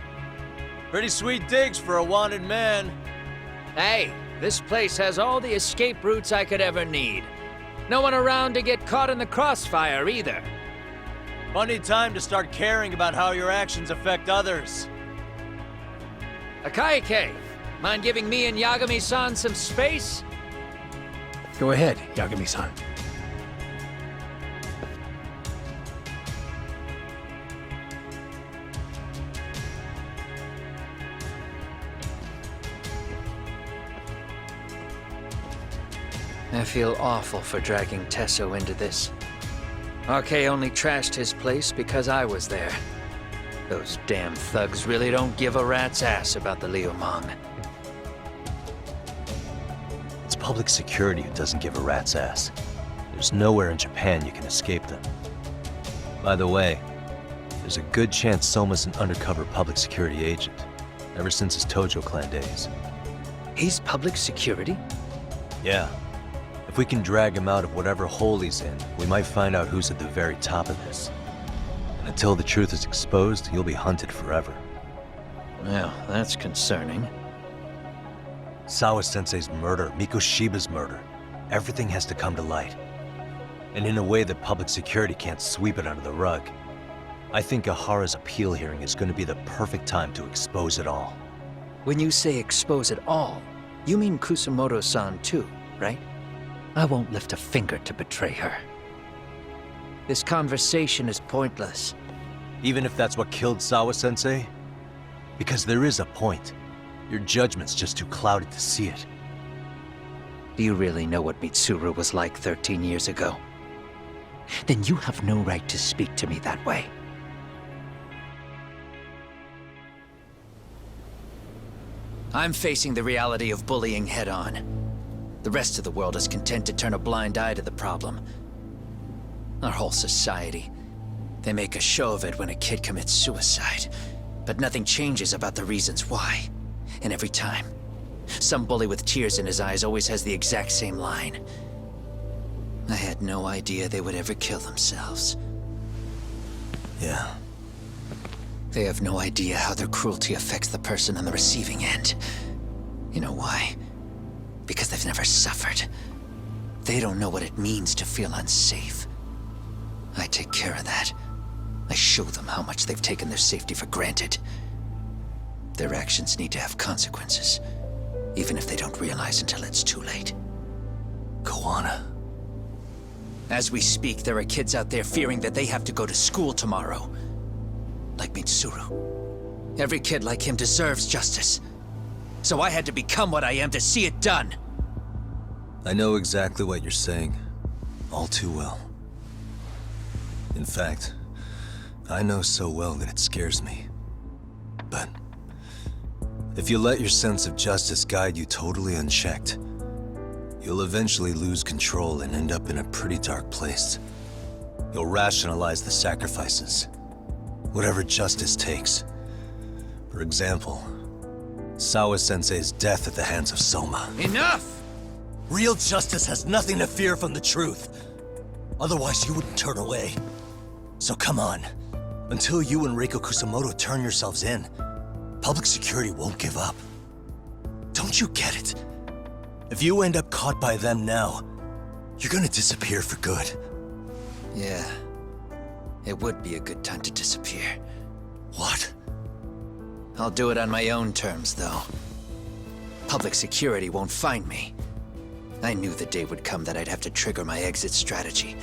Pretty sweet digs for a wanted man. Hey, this place has all the escape routes I could ever need. No one around to get caught in the crossfire either. Funny time to start caring about how your actions affect others. Akaike, mind giving me and Yagami-san some space? Go ahead, Yagami-san. I feel awful for dragging Tesso into this. RK only trashed his place because I was there. Those damn thugs really don't give a rat's ass about the Liumang. It's public security who doesn't give a rat's ass. There's nowhere in Japan you can escape them. By the way, there's a good chance Soma's an undercover public security agent, ever since his Tojo clan days. He's public security? Yeah. If we can drag him out of whatever hole he's in, we might find out who's at the very top of this. And until the truth is exposed, he'll be hunted forever. Well, that's concerning. Sawa-sensei's murder, Mikoshiba's murder, everything has to come to light. And in a way that public security can't sweep it under the rug. I think Ahara's appeal hearing is going to be the perfect time to expose it all. When you say expose it all, you mean Kusumoto-san too, right? I won't lift a finger to betray her. This conversation is pointless. Even if that's what killed Sawa-sensei? Because there is a point. Your judgment's just too clouded to see it. Do you really know what Mitsuru was like 13 years ago? Then you have no right to speak to me that way. I'm facing the reality of bullying head-on. The rest of the world is content to turn a blind eye to the problem. Our whole society. They make a show of it when a kid commits suicide, but nothing changes about the reasons why. And every time, some bully with tears in his eyes always has the exact same line. I had no idea they would ever kill themselves. Yeah. They have no idea how their cruelty affects the person on the receiving end. You know why? Because they've never suffered. They don't know what it means to feel unsafe. I take care of that. I show them how much they've taken their safety for granted. Their actions need to have consequences, even if they don't realize until it's too late. Kawana. As we speak, there are kids out there fearing that they have to go to school tomorrow. Like Mitsuru. Every kid like him deserves justice. So I had to become what I am to see it done. I know exactly what you're saying. All too well. In fact, I know so well that it scares me. But if you let your sense of justice guide you totally unchecked, you'll eventually lose control and end up in a pretty dark place. You'll rationalize the sacrifices, whatever justice takes. For example, Sawa-sensei's death at the hands of Soma. Enough! Real justice has nothing to fear from the truth. Otherwise, you wouldn't turn away. So come on. Until you and Reiko Kusamoto turn yourselves in, Public security won't give up. Don't you get it? If you end up caught by them now, you're gonna disappear for good. Yeah. It would be a good time to disappear. What? I'll do it on my own terms, though. Public security won't find me. I knew the day would come that I'd have to trigger my exit strategy.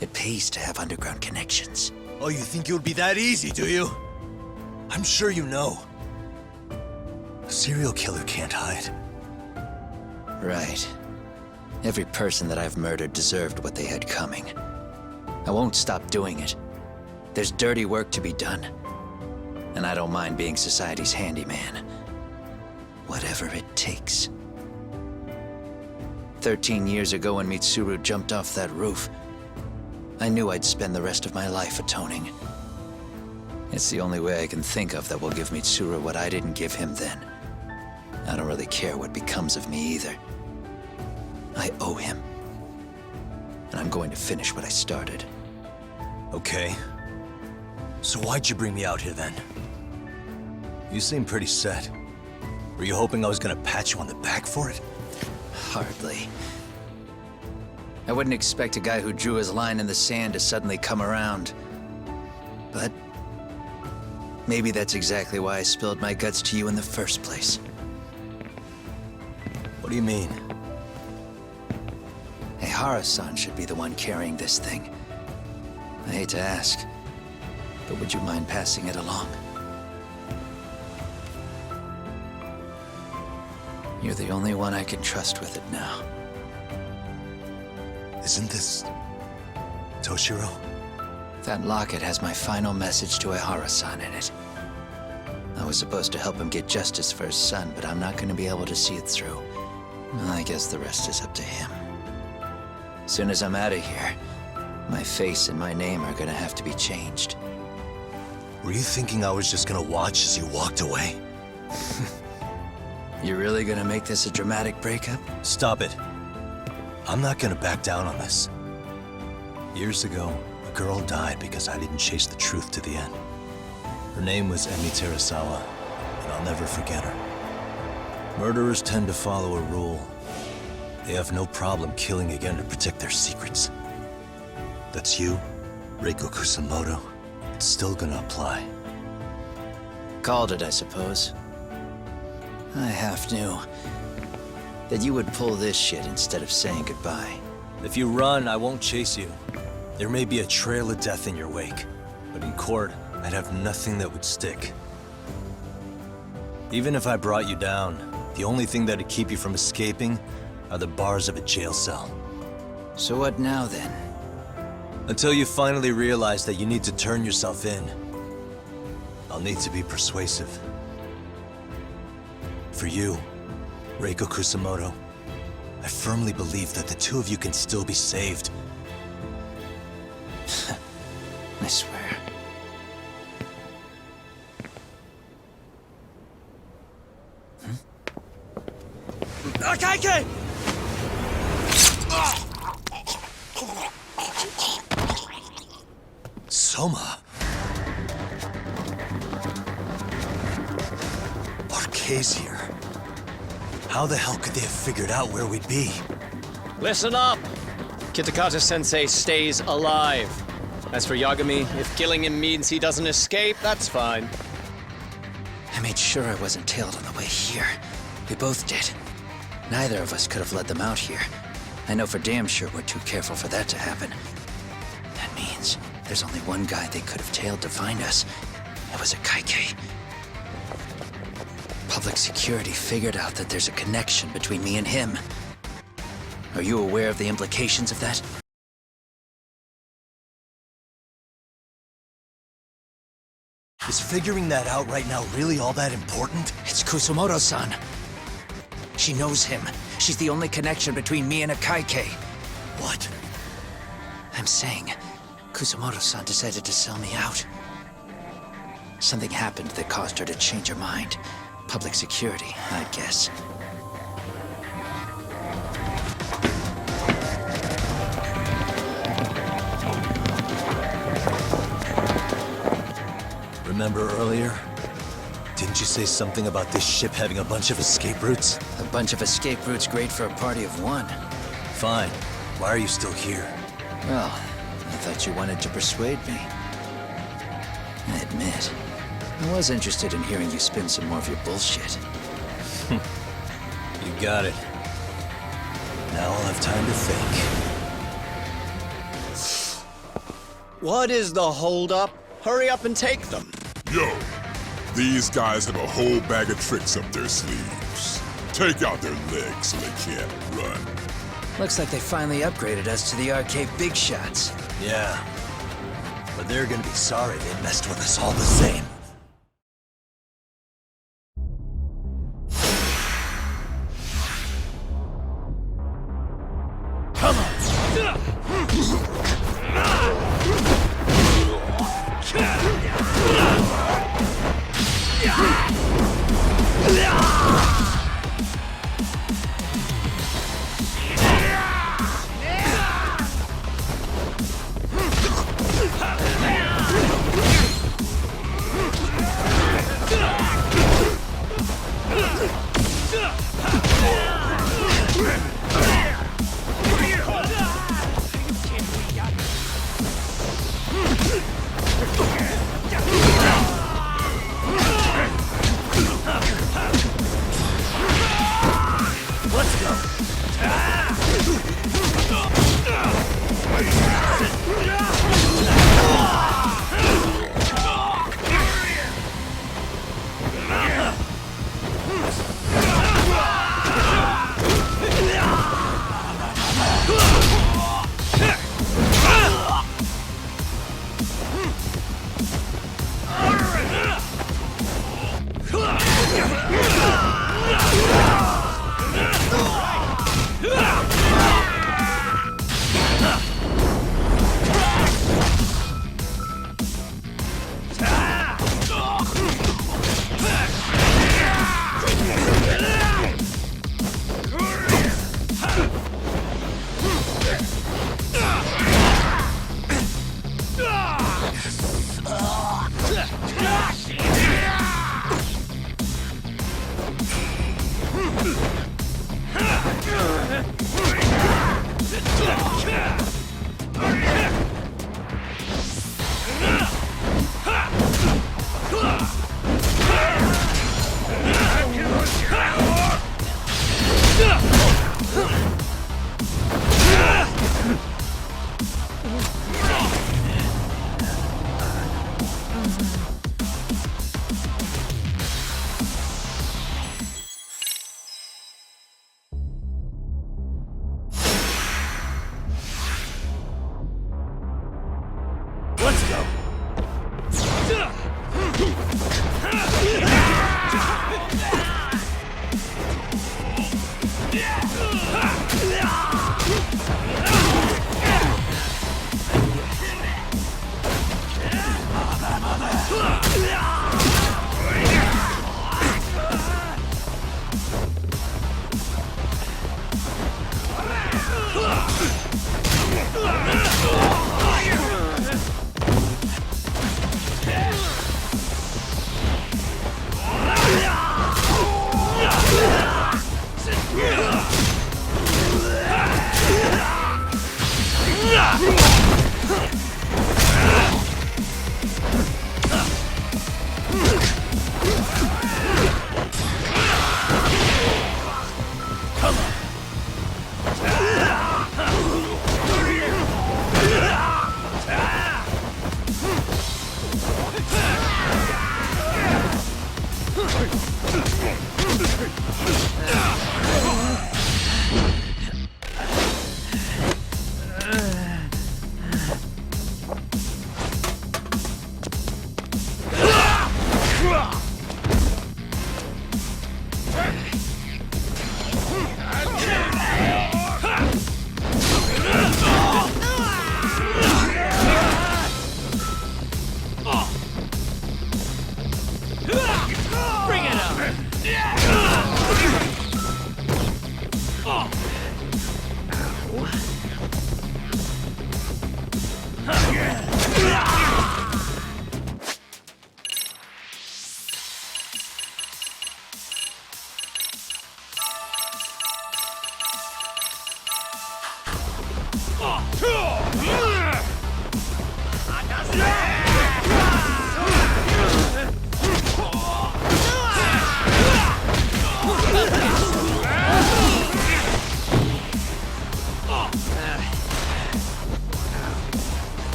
It pays to have underground connections. Oh, you think it would be that easy, do you? I'm sure you know. A serial killer can't hide. Right. Every person that I've murdered deserved what they had coming. I won't stop doing it. There's dirty work to be done. And I don't mind being society's handyman. Whatever it takes. 13 years ago when Mitsuru jumped off that roof, I knew I'd spend the rest of my life atoning. It's the only way I can think of that will give Mitsuru what I didn't give him then. I don't really care what becomes of me either. I owe him. And I'm going to finish what I started. Okay. So why'd you bring me out here then? You seem pretty set. Were you hoping I was gonna pat you on the back for it? Hardly. I wouldn't expect a guy who drew his line in the sand to suddenly come around. But maybe that's exactly why I spilled my guts to you in the first place. What do you mean? Ehara-san should be the one carrying this thing. I hate to ask, but would you mind passing it along? You're the only one I can trust with it now. Isn't this Toshiro? That locket has my final message to Ehara-san in it. I was supposed to help him get justice for his son, but I'm not going to be able to see it through. I guess the rest is up to him. Soon as I'm out of here, my face and my name are gonna have to be changed. Were you thinking I was just gonna watch as you walked away? You really gonna make this a dramatic breakup? Stop it. I'm not gonna back down on this. Years ago, a girl died because I didn't chase the truth to the end. Her name was Emi Terasawa, and I'll never forget her. Murderers tend to follow a rule. They have no problem killing again to protect their secrets. That's you, Reiko Kusamoto. It's still gonna apply. Called it, I suppose. I half knew that you would pull this shit instead of saying goodbye. If you run, I won't chase you. There may be a trail of death in your wake, but in court, I'd have nothing that would stick. Even if I brought you down, the only thing that'd keep you from escaping are the bars of a jail cell. So what now, then? Until you finally realize that you need to turn yourself in, I'll need to be persuasive. For you, Reiko Kusamoto, I firmly believe that the two of you can still be saved. I swear. Akaike! Soma! Arcay's here. How the hell could they have figured out where we'd be? Listen up! Kitakata-sensei stays alive. As for Yagami, if killing him means he doesn't escape, that's fine. I made sure I wasn't tailed on the way here. We both did. Neither of us could have led them out here. I know for damn sure we're too careful for that to happen. That means there's only one guy they could have tailed to find us. It was a Kaike. Public security figured out that there's a connection between me and him. Are you aware of the implications of that? Is figuring that out right now really all that important? It's Kusamoto-san. She knows him. She's the only connection between me and a Kaike. What? I'm saying, Kusamoto-san decided to sell me out. Something happened that caused her to change her mind. Public security, I guess. Remember earlier? Didn't you say something about this ship having a bunch of escape routes? A bunch of escape routes great for a party of one. Fine. Why are you still here? Well, I thought you wanted to persuade me. I admit, I was interested in hearing you spin some more of your bullshit. You got it. Now I'll have time to think. What is the holdup? Hurry up and take them. Yo, these guys have a whole bag of tricks up their sleeves. Take out their legs so they can't run. Looks like they finally upgraded us to the arcade big shots. Yeah. But they're gonna be sorry they messed with us all the same. Come on!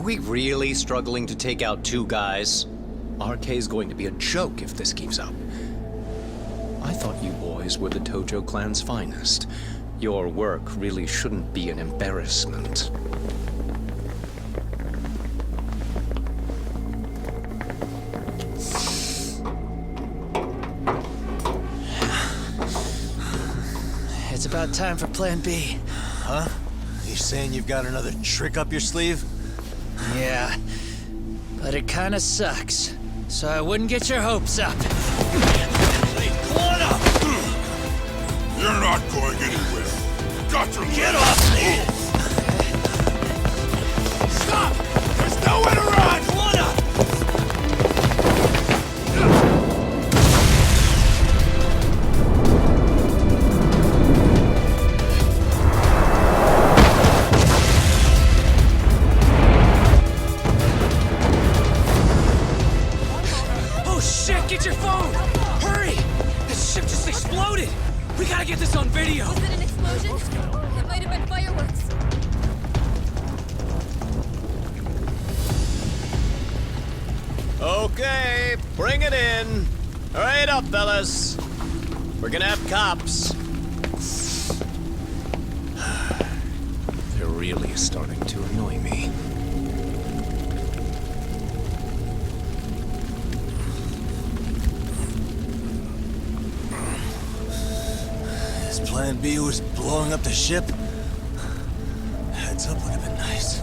we really struggling to take out 2 guys? RK's going to be a joke if this keeps up. I thought you boys were the Tojo clan's finest. Your work really shouldn't be an embarrassment. It's about time for Plan B. Huh? You saying you've got another trick up your sleeve? Yeah, but it kinda sucks. So I wouldn't get your hopes up. You're not going anywhere. Got to Get off me! Stop! There's nowhere to run! Oh shit, get your phone! Hurry! This ship just exploded! We gotta get this on video! Was it an explosion? It might have been fireworks. Okay, bring it in. Hurry it up, fellas. We're gonna have cops. They're really starting to annoy me. His plan B was blowing up the ship? Heads up would have been nice.